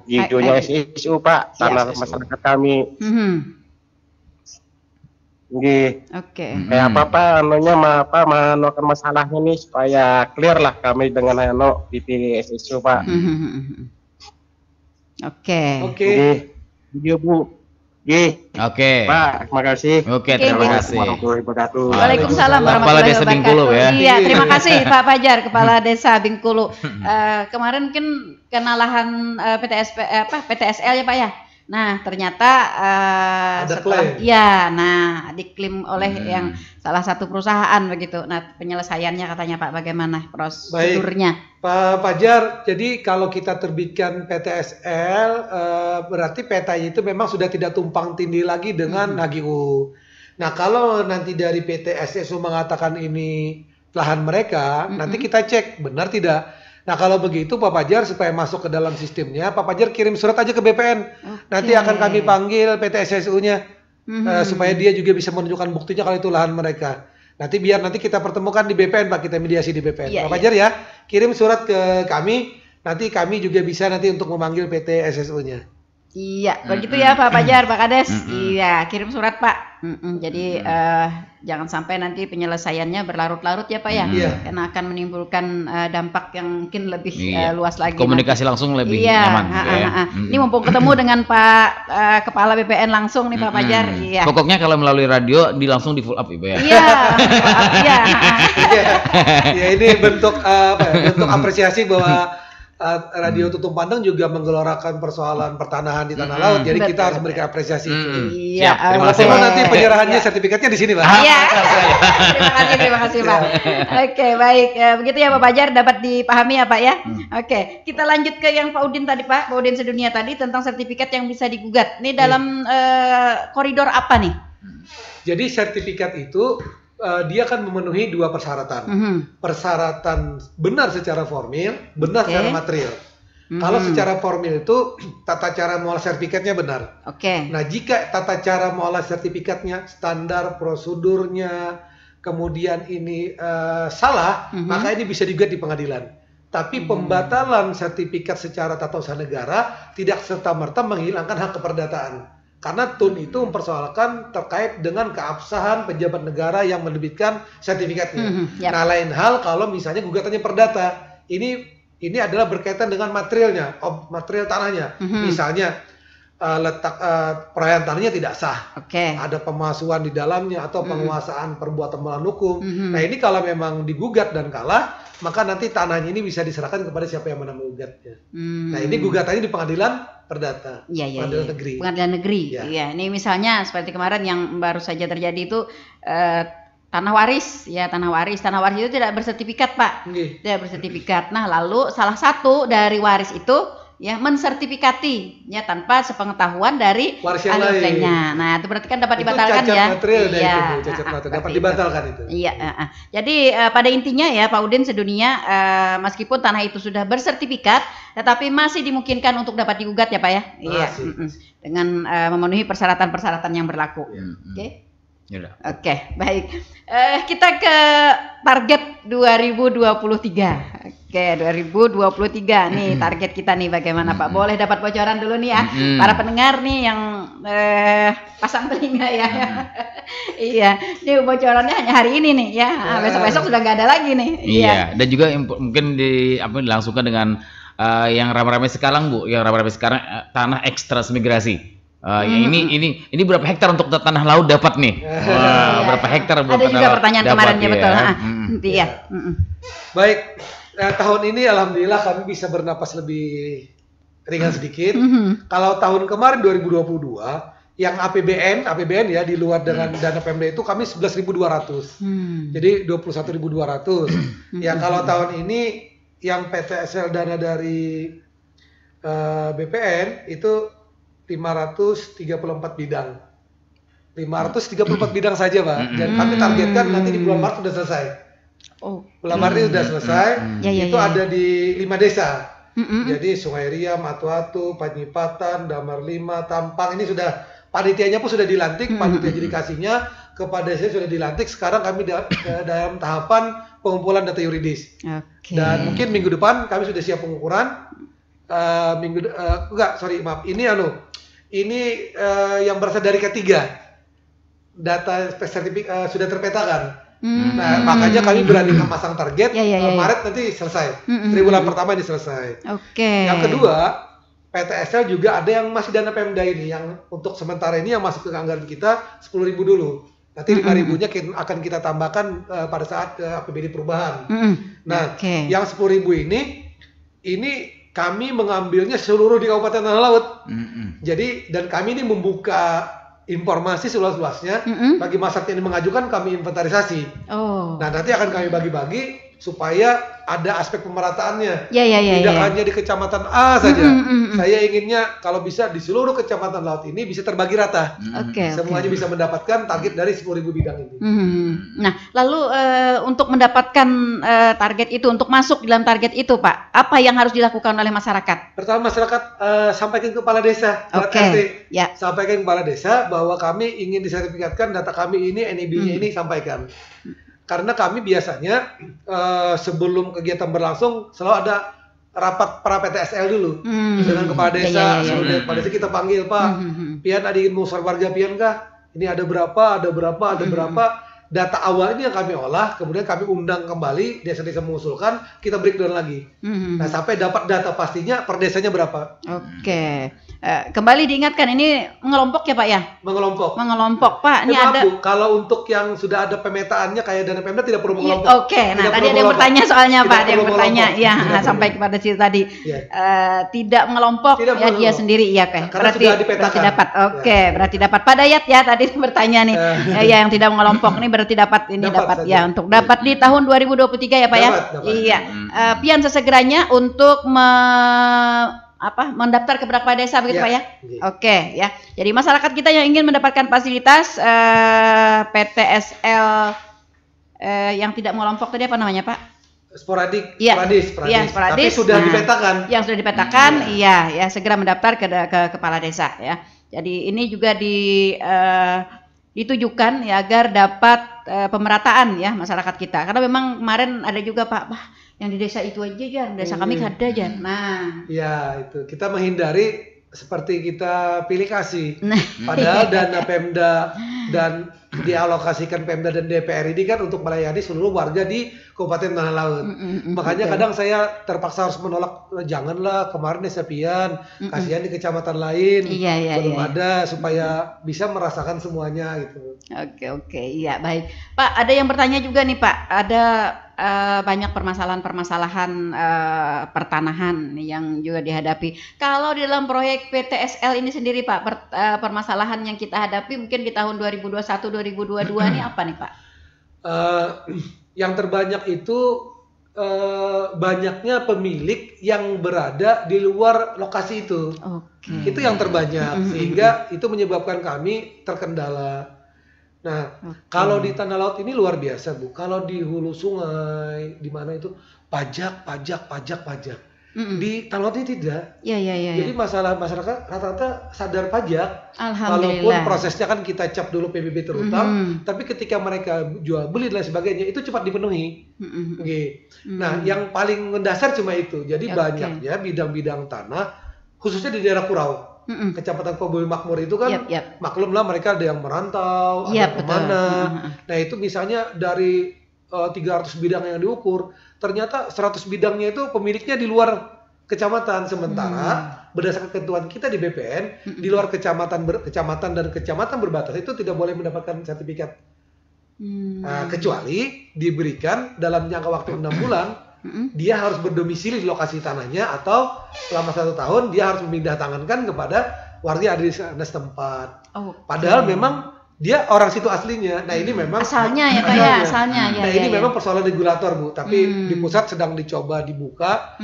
hidupnya SSU, Pak, tanah masyarakat kami. Oke. Kayak apa menolakkan masalah ini supaya clear lah kami dengan di SSU, Pak. Oke. Iya, Bu. Oke. Pak, terima kasih. Oke, terima kasih. Warahmatullahi wabarakatuh. Waalaikumsalam Kepala warahmatullahi Desa wabarakatuh. Bengkulu ya. Iya, terima kasih Pak Fajar, Kepala Desa Bengkulu. Kemarin mungkin kena lahan PTSL ya Pak ya. Nah, ternyata Ada setelah klaim. ya, nah diklaim oleh yang salah satu perusahaan begitu. Nah, penyelesaiannya katanya Pak bagaimana prosedurnya? Pak Fajar, jadi kalau kita terbitkan PTSL, berarti petanya itu memang sudah tidak tumpang tindih lagi dengan HGU. Nah, kalau nanti dari PT SSU mengatakan ini lahan mereka, nanti kita cek benar tidak. Nah, kalau begitu Pak Fajar supaya masuk ke dalam sistemnya, Pak Fajar kirim surat aja ke BPN. Nanti akan kami panggil PT SSU-nya supaya dia juga bisa menunjukkan buktinya kalau itu lahan mereka. Nanti kita pertemukan di BPN, Pak, kita mediasi di BPN. Iya, Pak Fajar ya, kirim surat ke kami, nanti kami juga bisa nanti untuk memanggil PT SSU-nya. Iya, begitu ya Pak Fajar, Pak Kades. Iya, kirim surat Pak. Jadi jangan sampai nanti penyelesaiannya berlarut-larut ya Pak ya, karena akan menimbulkan dampak yang mungkin lebih luas lagi. Komunikasi langsung lebih nyaman. Ini mumpung ketemu dengan Pak Kepala BPN langsung nih Pak Fajar. Iya. Pokoknya kalau melalui radio langsung di full up Ibu ya. Iya, Ya ini bentuk bentuk apresiasi bahwa Radio Tutung Pandang juga menggelorakan persoalan pertanahan di tanah laut. Jadi kita harus memberikan apresiasi. Iya. Siap, terima kasih. Walaupun nanti penyerahannya sertifikatnya di sini, Pak. Iya. Terima kasih Pak. Oke, baik. Begitu ya Pak Fajar, dapat dipahami ya Pak ya. Oke, kita lanjut ke yang Pak Udin tadi Pak, Pak Udin Sedunia tadi tentang sertifikat yang bisa digugat. Ini dalam koridor apa nih? Jadi sertifikat itu dia akan memenuhi dua persyaratan. Persyaratan benar secara formil, benar secara material. Kalau secara formil itu tata cara mengolah sertifikatnya benar. Nah, jika tata cara mengolah sertifikatnya, standar prosedurnya, kemudian ini salah, maka ini bisa digugat di pengadilan. Tapi pembatalan sertifikat secara tata usaha negara tidak serta-merta menghilangkan hak keperdataan. Karena TUN itu mempersoalkan terkait dengan keabsahan pejabat negara yang menerbitkan sertifikatnya. Nah, lain hal kalau misalnya gugatannya perdata. Ini adalah berkaitan dengan materialnya, material tanahnya. Misalnya letak perayaan tanahnya tidak sah. Ada pemalsuan di dalamnya atau penguasaan perbuatan melawan hukum. Nah, ini kalau memang digugat dan kalah, maka nanti tanahnya ini bisa diserahkan kepada siapa yang menang menggugatnya. Nah, ini gugatannya di pengadilan perdata, pengadilan negeri. Pengadilan negeri. Iya, ini misalnya seperti kemarin yang baru saja terjadi itu tanah waris, ya tanah waris itu tidak bersertifikat Pak, tidak bersertifikat. Nah, lalu salah satu dari waris itu ya mensertifikati ya tanpa sepengetahuan dari waris yang lainnya. Nah, itu berarti kan dapat dibatalkan ya. Material cacat material dapat dibatalkan itu. Iya, jadi pada intinya ya Pak Udin Sedunia, meskipun tanah itu sudah bersertifikat, tetapi masih dimungkinkan untuk dapat digugat ya Pak ya. Iya. Dengan memenuhi persyaratan-persyaratan yang berlaku. Oke, baik. Kita ke target 2023. Oke, 2023 nih target kita nih bagaimana Pak? Boleh dapat bocoran dulu nih ya, para pendengar nih yang pasang telinga ya. Iya, ini bocorannya hanya hari ini nih ya. Besok-besok sudah nggak ada lagi nih. Iya, dan juga mungkin dilangsungkan dengan yang ramai-ramai sekarang Bu, yang ramai-ramai sekarang tanah ekstra-migrasi. Ini berapa hektar untuk tanah laut dapat nih? Berapa hektar buat ada juga pertanyaan dapat, kemarin ya betul. Iya. Baik, tahun ini alhamdulillah kami bisa bernapas lebih ringan sedikit. Kalau tahun kemarin 2022 yang APBN ya di luar dengan dana Pemda itu kami 11.200. Jadi 21.200. Ya kalau tahun ini yang PTSL dana dari BPN itu 534 bidang. 534 bidang saja, Pak. Dan kami targetkan nanti di bulan Maret sudah selesai. Bulan Maret sudah selesai. Itu ada di 5 desa. Jadi Sungai Riam, Atu-Atu, Panyipatan, Damar 5, Tampang ini sudah panitianya pun sudah dilantik, panitia dedikasinya kepada saya sudah dilantik. Sekarang kami dalam tahapan pengumpulan data yuridis. Dan mungkin minggu depan kami sudah siap pengukuran. Ini yang berasal dari K3 data sudah terpetakan. Nah makanya kami berani memasang target Maret nanti selesai, triwulan pertama ini selesai. Yang kedua PTSL juga ada yang masih dana Pemda ini yang untuk sementara ini yang masuk ke anggaran kita 10.000 dulu. Nanti 5.000-nya akan kita tambahkan pada saat APBD perubahan. Nah yang 10.000 ini kami mengambilnya seluruh di Kabupaten Tanah Laut. Jadi dan kami ini membuka informasi seluas-luasnya bagi masyarakat yang mengajukan kami inventarisasi. Nah nanti akan kami bagi-bagi supaya ada aspek pemerataannya. Tidak hanya di kecamatan A saja. Saya inginnya kalau bisa di seluruh kecamatan laut ini bisa terbagi rata. Semuanya bisa mendapatkan target dari 10.000 bidang ini. Nah, lalu untuk mendapatkan target itu, untuk masuk dalam target itu, Pak, apa yang harus dilakukan oleh masyarakat? Pertama masyarakat sampaikan ke kepala desa, sampaikan ke kepala desa bahwa kami ingin disertifikatkan data kami ini, NIB-nya ini sampaikan. Karena kami biasanya sebelum kegiatan berlangsung selalu ada rapat para PTSL dulu dengan kepala desa. Seluruh kepala desa kita panggil, Pak, pian ada ingin mengusir warga pian kah? Ini ada berapa? Data awalnya kami olah, kemudian kami undang kembali desa-desa mengusulkan, kita breakdown lagi. Nah sampai dapat data pastinya per desanya berapa. Kembali diingatkan ini mengelompok ya Pak ya? Mengelompok Pak. Ini ada. Kalau untuk yang sudah ada pemetaannya kayak dana Pemda tidak perlu mengelompok. Nah tadi ada yang bertanya soalnya Pak, ada yang bertanya. Ya, sampai kepada situ tadi tidak mengelompok ya dia sendiri ya Pak. Berarti dapat. Berarti dapat. Pak Dayat ya tadi bertanya nih. Ya yang tidak mengelompok nih berarti dapat ya untuk dapat di tahun 2023 ya Pak ya. Iya. Pian sesegeranya untuk mendaftar ke beberapa desa begitu Pak ya. Ya. Jadi masyarakat kita yang ingin mendapatkan fasilitas PTSL yang tidak mengelompok tadi apa namanya Pak? Sporadis. Tapi sudah dipetakan. Yang sudah dipetakan, ya segera mendaftar ke kepala desa ya. Jadi ini juga ditujukan ya agar dapat pemerataan ya masyarakat kita. Karena memang kemarin ada juga Pak, yang di desa itu aja Jan, desa kami ada Jan. Nah, ya itu kita menghindari seperti kita pilih kasih. Padahal dana Pemda dan dialokasikan Pemda dan DPR ini kan untuk melayani seluruh warga di Kabupaten Tanah Laut. Makanya kadang saya terpaksa harus menolak, janganlah kemarin desa pian, kasihan di kecamatan lain belum ada, supaya bisa merasakan semuanya gitu. Iya baik. Pak, ada yang bertanya juga nih Pak, ada banyak permasalahan-permasalahan pertanahan yang juga dihadapi. Kalau di dalam proyek PTSL ini sendiri Pak, permasalahan yang kita hadapi mungkin di tahun 2021-2022 ini apa nih Pak? Yang terbanyak itu banyaknya pemilik yang berada di luar lokasi itu. Itu yang terbanyak, sehingga itu menyebabkan kami terkendala. Nah, kalau di tanah laut ini luar biasa Bu. Kalau di hulu sungai, di mana itu pajak. Di tanah laut ini tidak. Iya. Jadi masalah masyarakat rata-rata sadar pajak. Alhamdulillah. Walaupun prosesnya kan kita cap dulu PBB terutama, tapi ketika mereka jual beli dan sebagainya itu cepat dipenuhi. Nah, yang paling mendasar cuma itu. Jadi banyaknya bidang-bidang tanah, khususnya di daerah Kurau. Kecamatan Koboi Makmur itu kan maklumlah mereka ada yang merantau, ada kemana. Nah itu misalnya dari 300 bidang yang diukur, ternyata 100 bidangnya itu pemiliknya di luar kecamatan. Sementara berdasarkan ketentuan kita di BPN, di luar kecamatan dan kecamatan berbatas itu tidak boleh mendapatkan sertifikat. Kecuali diberikan dalam jangka waktu 6 bulan, dia harus berdomisili di lokasi tanahnya atau selama 1 tahun dia harus memindah tangankan kepada warga yang ada di sana setempat. Padahal memang dia orang situ aslinya. Nah ini memang asalnya ya Pak ya, asalnya. Nah ini memang persoalan regulator Bu, tapi di pusat sedang dicoba dibuka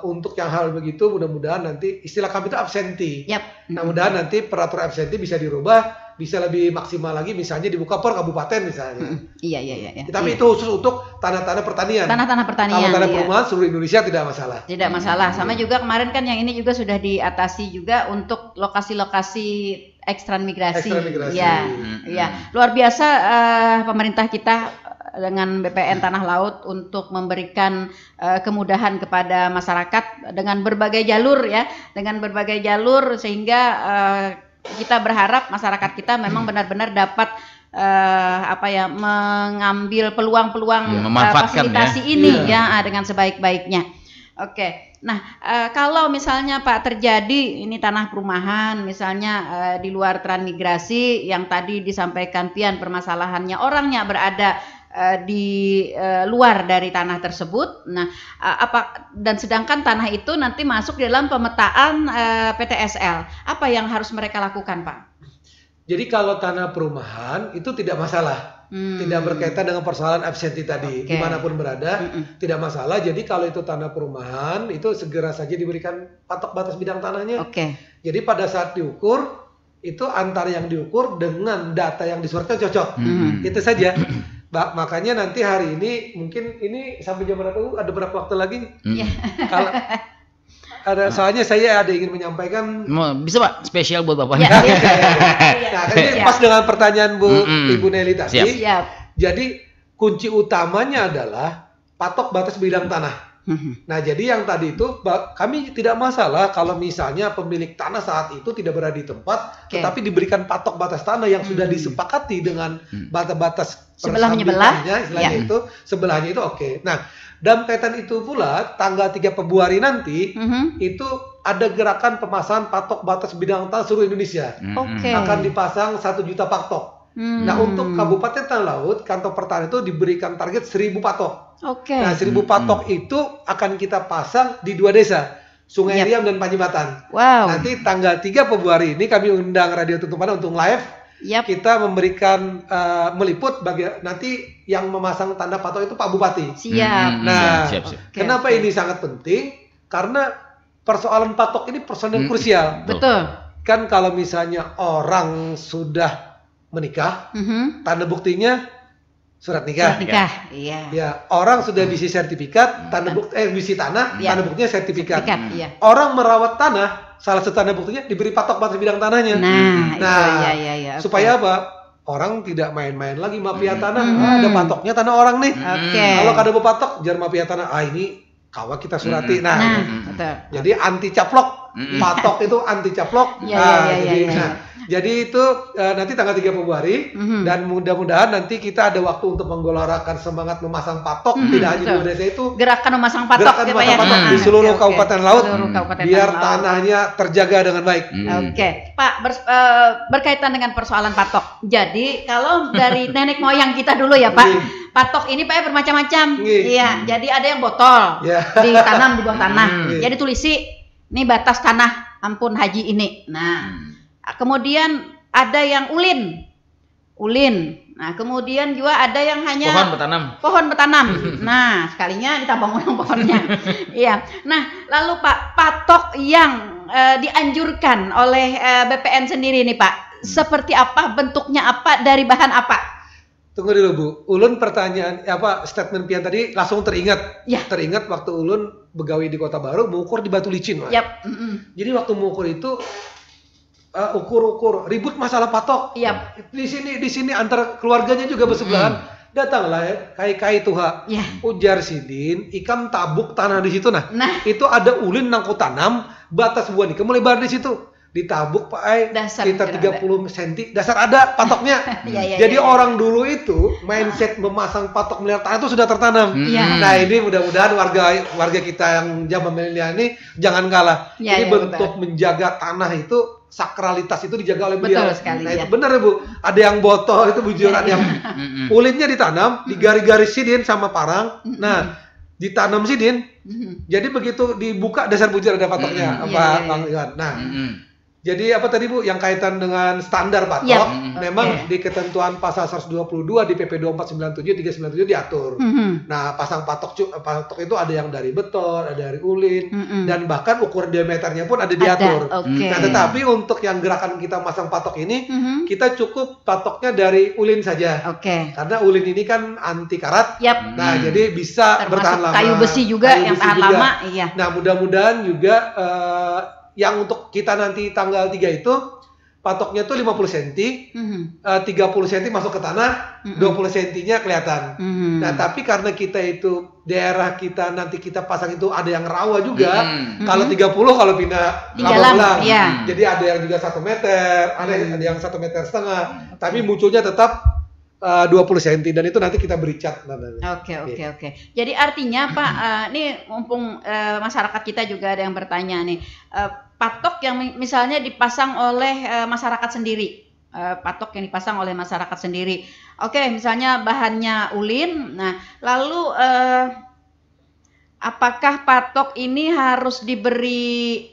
untuk yang hal begitu. Mudah-mudahan nanti istilah kami itu absenti. Nah mudah-mudahan nanti peraturan absenti bisa dirubah, bisa lebih maksimal lagi, misalnya dibuka per kabupaten misalnya. Iya. Tapi itu khusus untuk tanah-tanah pertanian. Tanah-tanah pertanian. Kalau tanah perumahan seluruh Indonesia tidak masalah. Tidak masalah. Sama juga kemarin kan yang ini juga sudah diatasi juga untuk lokasi-lokasi ekstransmigrasi. Iya. Luar biasa pemerintah kita dengan BPN Tanah Laut untuk memberikan kemudahan kepada masyarakat dengan berbagai jalur ya, sehingga kita berharap masyarakat kita memang benar-benar dapat mengambil peluang-peluang fasilitasi ini ya dengan sebaik-baiknya. Nah kalau misalnya Pak terjadi ini tanah perumahan misalnya di luar transmigrasi yang tadi disampaikan Pian permasalahannya orangnya berada di luar dari tanah tersebut. Nah, dan sedangkan tanah itu nanti masuk dalam pemetaan PTSL. Apa yang harus mereka lakukan, Pak? Jadi kalau tanah perumahan itu tidak masalah, tidak berkaitan dengan persoalan absenti tadi, dimanapun berada tidak masalah. Jadi kalau itu tanah perumahan itu segera saja diberikan patok batas bidang tanahnya. Jadi pada saat diukur itu antara yang diukur dengan data yang disuratkan cocok, itu saja. Makanya nanti hari ini mungkin ini sampai jam berapa? Ada berapa waktu lagi? Kalau ada soalnya saya ada ingin menyampaikan. Bisa Pak, spesial buat Bapaknya. Nah, ini pas dengan pertanyaan Ibu Nelly tadi. Jadi kunci utamanya adalah patok batas bidang tanah. Nah, jadi yang tadi itu kami tidak masalah kalau misalnya pemilik tanah saat itu tidak berada di tempat, tetapi diberikan patok batas tanah yang sudah disepakati dengan batas-batas sebelahnya, istilahnya itu sebelahnya itu Nah, dalam kaitan itu pula tanggal 3 Februari nanti itu ada gerakan pemasangan patok batas bidang tanah seluruh Indonesia. Akan dipasang 1 juta patok. Nah, untuk Kabupaten Tanah Laut, kantor pertanian itu diberikan target 1000 patok. Nah, 1000 patok itu akan kita pasang di 2 desa, Sungai Riam dan Panjembatan. Nanti tanggal 3 Februari ini kami undang Radio Tutupan untuk live. Kita memberikan meliput nanti yang memasang tanda patok itu Pak Bupati. Nah, kenapa ini sangat penting? Karena persoalan patok ini persoalan yang krusial. Betul. Kan kalau misalnya orang sudah menikah, tanda buktinya surat nikah. Ya, orang sudah bisi sertifikat, tanda bukti bisi tanah, tanda buktinya sertifikat. Orang merawat tanah, salah satu tanda buktinya diberi patok batas bidang tanahnya. Supaya apa? Orang tidak main-main lagi mafia tanah. Ada patoknya tanah orang nih. Kalau kada berpatok, jar mafia tanah. Ini kawat kita surati. Jadi anti caplok. Patok itu anti caplok. Jadi itu nanti tanggal 3 Februari dan mudah-mudahan nanti kita ada waktu untuk menggelorakan semangat memasang patok tidak hanya di desa itu. Gerakan memasang patok di seluruh Kabupaten Laut biar tanahnya terjaga dengan baik. Pak, berkaitan dengan persoalan patok. Jadi kalau dari nenek moyang kita dulu ya Pak, patok ini Pak bermacam-macam. Iya, jadi ada yang botol ditanam di bawah tanah. Jadi tulisi ini batas tanah ampun haji ini. Nah, kemudian ada yang ulin. Nah, kemudian juga ada yang hanya pohon bertanam. Nah, sekalinya ditambah pohonnya. Iya. Nah, lalu Pak, patok yang dianjurkan oleh BPN sendiri nih Pak, seperti apa, bentuknya apa, dari bahan apa? Tunggu dulu Bu, Ulun pertanyaan statement Pian tadi langsung teringat. Ya. Teringat waktu Ulun begawi di Kota Baru mengukur di Batu Licin, Mas. Yap. Jadi waktu mengukur itu ukur ribut masalah patok. Yap. Di sini antar keluarganya juga bersebelahan. Datanglah kai Tuha. Ya. Ujar Sidin, ikam tabuk tanah di situ nah. Nah. Itu ada ulin nangku tanam batas buah nih, melebar di situ. Ditabuk Pak Ai sekitar 30 cm, dasar ada patoknya. Jadi orang dulu itu mindset memasang patok melihat tanah itu sudah tertanam. Nah ini mudah-mudahan warga kita yang zaman milenial ini jangan kalah. Ini bentuk menjaga tanah itu, sakralitas itu dijaga oleh beliau. Nah itu benar ya Bu, ada yang botol itu bujuran yang ulinnya ditanam, digari-garis Sidin sama parang. Nah ditanam Sidin, jadi begitu dibuka dasar bujur ada patoknya. Bang Iwan. Nah jadi apa tadi Bu, yang kaitan dengan standar patok, memang di ketentuan pasal 122 di PP 2497 397 diatur. Nah, pasang patok itu ada yang dari beton, ada dari ulin, dan bahkan ukur diameternya pun ada diatur. Nah, tetapi untuk yang gerakan kita masang patok ini, kita cukup patoknya dari ulin saja. Karena ulin ini kan anti karat. Nah, jadi bisa bertahan lama. Kayu besi juga yang tahan lama. Nah, mudah-mudahan juga yang untuk kita nanti tanggal 3 itu patoknya tuh 50 cm, 30 cm masuk ke tanah, 20 cm-nya kelihatan. Nah, tapi karena kita itu daerah kita nanti kita pasang itu ada yang rawa juga. Kalau 30 kalau pindah lama. Jadi ada yang juga 1 meter, ada yang 1,5 meter. Tapi munculnya tetap 20 cm dan itu nanti kita beri cat. Oke. Jadi artinya Pak, ini mumpung masyarakat kita juga ada yang bertanya nih, patok yang misalnya dipasang oleh masyarakat sendiri, patok yang dipasang oleh masyarakat sendiri. Misalnya bahannya ulin. Nah, lalu apakah patok ini harus diberi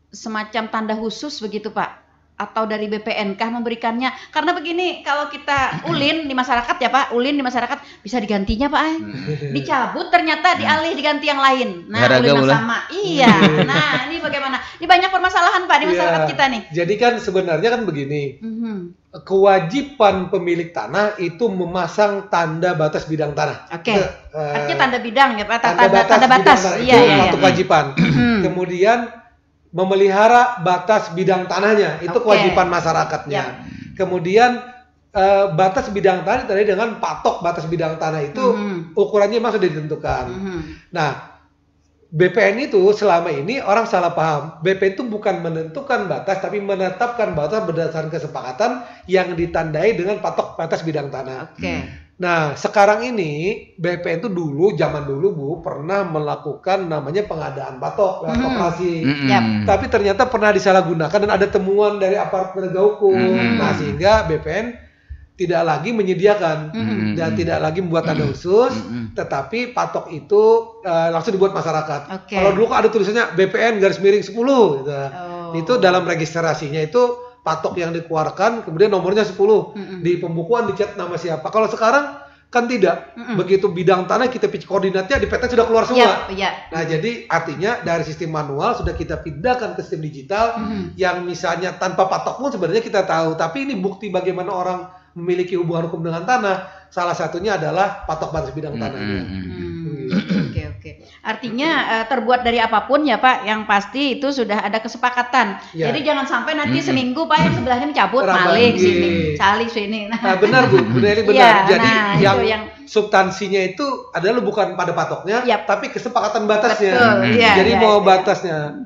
semacam tanda khusus begitu Pak? Atau dari BPN kah memberikannya? Karena begini, kalau kita ulin di masyarakat ya Pak, ulin di masyarakat bisa digantinya Pak, dicabut ternyata dialih diganti yang lain. Nah, ulin yang sama. Nah, ini bagaimana? Ini banyak permasalahan Pak di masyarakat kita nih. Jadi kan sebenarnya kan begini, kewajiban pemilik tanah itu memasang tanda batas bidang tanah. Artinya tanda bidang ya Pak, tanda Itu batas. satu kewajiban. Kemudian memelihara batas bidang tanahnya, itu kewajiban masyarakatnya. Kemudian batas bidang tanah tadi dengan patok batas bidang tanah itu ukurannya memang sudah ditentukan. Nah, BPN itu selama ini orang salah paham. BPN itu bukan menentukan batas, tapi menetapkan batas berdasarkan kesepakatan yang ditandai dengan patok batas bidang tanah. Nah, sekarang ini BPN itu zaman dulu Bu pernah melakukan namanya pengadaan patok lewat koperasi. Tapi ternyata pernah disalahgunakan dan ada temuan dari aparat penegak hukum. Nah, sehingga BPN tidak lagi menyediakan dan tidak lagi membuat tanda khusus, tetapi patok itu langsung dibuat masyarakat. Kalau dulu ada tulisannya BPN _10 gitu. Itu dalam registrasinya itu patok yang dikeluarkan, kemudian nomornya 10. Di pembukuan dicat nama siapa. Kalau sekarang kan tidak. Begitu bidang tanah kita pitch koordinatnya di PT sudah keluar semua. Nah, jadi artinya dari sistem manual sudah kita pindahkan ke sistem digital yang misalnya tanpa patok pun sebenarnya kita tahu. Tapi ini bukti bagaimana orang memiliki hubungan hukum dengan tanah. Salah satunya adalah patok batas bidang tanahnya. Artinya terbuat dari apapun ya Pak, yang pasti itu sudah ada kesepakatan. Jadi jangan sampai nanti seminggu Pak yang sebelahnya mencabut, maling sini, calik sini. Nah, benar Bu, benar. Jadi yang substansinya itu adalah bukan pada patoknya, tapi kesepakatan batasnya. Jadi mau batasnya.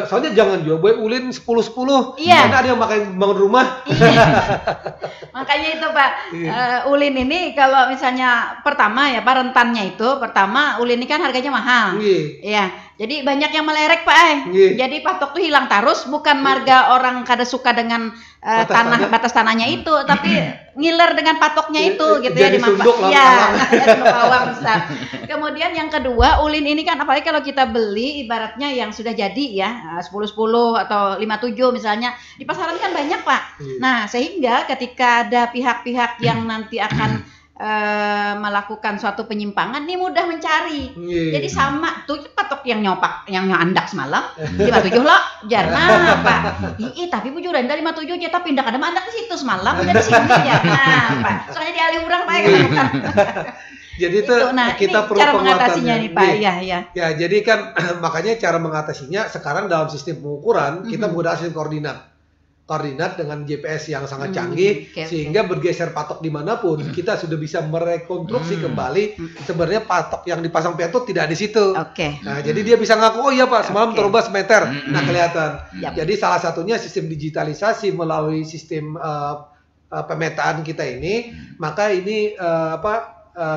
Soalnya jangan jual ulin 10-10, karena ada yang makan bangun rumah. Makanya itu Pak, ulin ini kalau misalnya pertama ya Pak, rentannya itu pertama ulin ini kan harganya mahal. Jadi banyak yang melerek Pak. Jadi patok tuh hilang tarus, bukan marga orang kada suka dengan batas tanahnya itu, tapi ngiler dengan patoknya itu gitu ya, dimanfaatkan. Kemudian yang kedua, ulin ini kan apalagi kalau kita beli ibaratnya yang sudah jadi ya, 10-10 atau 5-7 misalnya, di pasaran kan banyak Pak. Nah, sehingga ketika ada pihak-pihak yang nanti akan melakukan suatu penyimpangan nih mudah mencari. Jadi sama tuh patok yang nyandak semalam 57 lah jarna Pak. Tapi bujur anda 57 aja tapi ndak ada mandak di situ semalam udah di sini jarna Pak. Soalnya dialih urang Pak kan. Jadi itu kita perlu cara mengatasinya nih Pak. Ya, jadi kan makanya cara mengatasinya sekarang dalam sistem pengukuran kita menggunakan sistem koordinat dengan GPS yang sangat canggih sehingga bergeser patok dimanapun kita sudah bisa merekonstruksi kembali sebenarnya patok yang dipasang piato tidak di situ. Nah jadi dia bisa ngaku oh iya Pak semalam terubah semeter. Nah kelihatan. Jadi salah satunya sistem digitalisasi melalui sistem pemetaan kita ini maka ini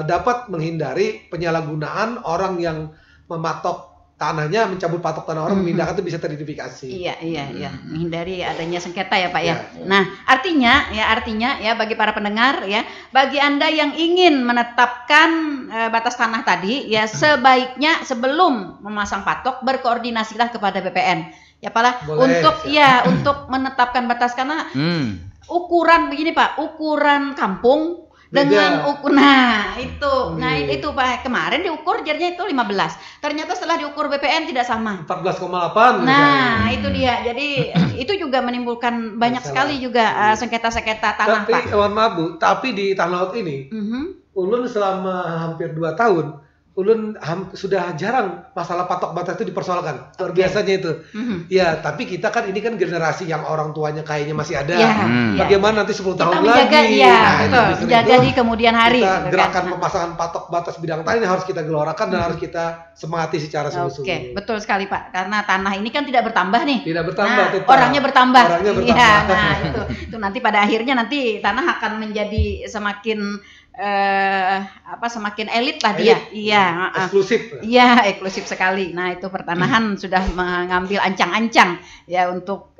dapat menghindari penyalahgunaan orang yang mematok tanahnya, mencabut patok tanah orang, memindahkan itu bisa teridentifikasi. Iya, menghindari adanya sengketa ya Pak ya. Nah, artinya ya bagi para pendengar ya, bagi Anda yang ingin menetapkan batas tanah tadi ya sebaiknya sebelum memasang patok berkoordinasilah kepada BPN. Ya Pak untuk menetapkan batas karena ukuran begini Pak, ukuran kampung dengan itu Pak kemarin diukur jadinya itu 15 ternyata setelah diukur BPN tidak sama 14,8 nah itu dia jadi itu juga menimbulkan banyak sekali juga sengketa-sengketa tanah Pak. Mohon maaf Bu tapi di Tanah Laut ini ulun selama hampir 2 tahun ulun sudah jarang masalah patok batas itu dipersoalkan. Luar biasanya itu. Ya, tapi kita kan ini kan generasi yang orang tuanya kayaknya masih ada. Bagaimana nanti 10 tahun lagi? Menjaga di kemudian hari. Kita gerakan pemasangan patok batas bidang tanah ini harus kita gelorakan dan harus kita semangati secara sungguh-sungguh. Betul sekali Pak. Karena tanah ini kan tidak bertambah nih. Tidak bertambah. Orangnya bertambah. Itu nanti pada akhirnya nanti tanah akan menjadi semakin semakin elit lah dia. Eksklusif. Iya, eksklusif sekali. Nah, itu pertanahan sudah mengambil ancang-ancang ya untuk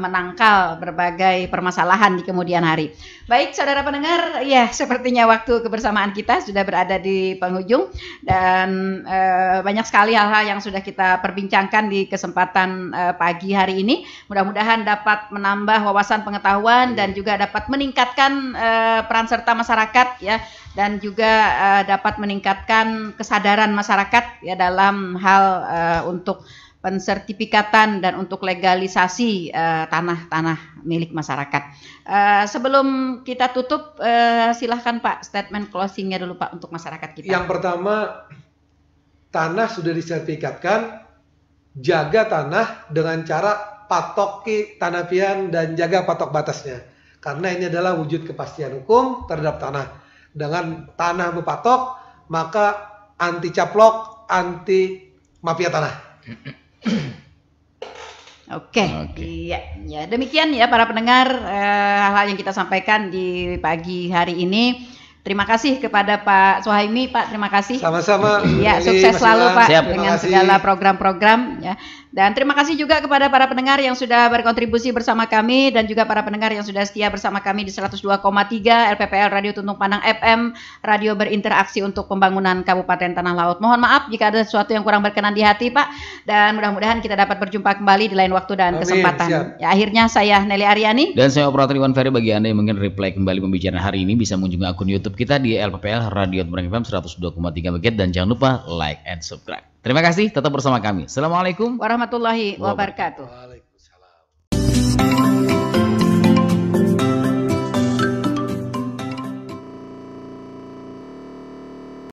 menangkal berbagai permasalahan di kemudian hari. Baik, saudara pendengar, ya sepertinya waktu kebersamaan kita sudah berada di penghujung dan banyak sekali hal-hal yang sudah kita perbincangkan di kesempatan pagi hari ini. Mudah-mudahan dapat menambah wawasan pengetahuan dan juga dapat meningkatkan peran serta masyarakat ya dan juga dapat meningkatkan kesadaran masyarakat ya dalam hal untuk pensertifikatan dan untuk legalisasi tanah-tanah milik masyarakat. Sebelum kita tutup silahkan Pak statement closingnya dulu Pak untuk masyarakat kita. Yang pertama tanah sudah disertifikatkan, jaga tanah dengan cara patoki tanah pian dan jaga patok batasnya karena ini adalah wujud kepastian hukum terhadap tanah. Dengan tanah berpatok, maka anti caplok, anti mafia tanah. Oke. Iya. Demikian ya para pendengar hal-hal yang kita sampaikan di pagi hari ini. Terima kasih kepada Pak Suhaimi, Pak. Terima kasih. Sama-sama. Ya, sukses selalu Pak dengan segala program-program ya. Dan terima kasih juga kepada para pendengar yang sudah berkontribusi bersama kami dan juga para pendengar yang sudah setia bersama kami di 102,3 LPPL Radio Tuntung Pandang FM, radio berinteraksi untuk pembangunan Kabupaten Tanah Laut. Mohon maaf jika ada sesuatu yang kurang berkenan di hati Pak dan mudah-mudahan kita dapat berjumpa kembali di lain waktu dan kesempatan. Ya, akhirnya saya Nelly Aryani dan saya operator Iwan Ferry. Bagi Anda yang mungkin replay kembali pembicaraan hari ini bisa mengunjungi akun YouTube kita di LPPL Radio Tuntung FM 102,3 MHz dan jangan lupa like and subscribe. Terima kasih, tetap bersama kami. Assalamualaikum warahmatullahi wabarakatuh.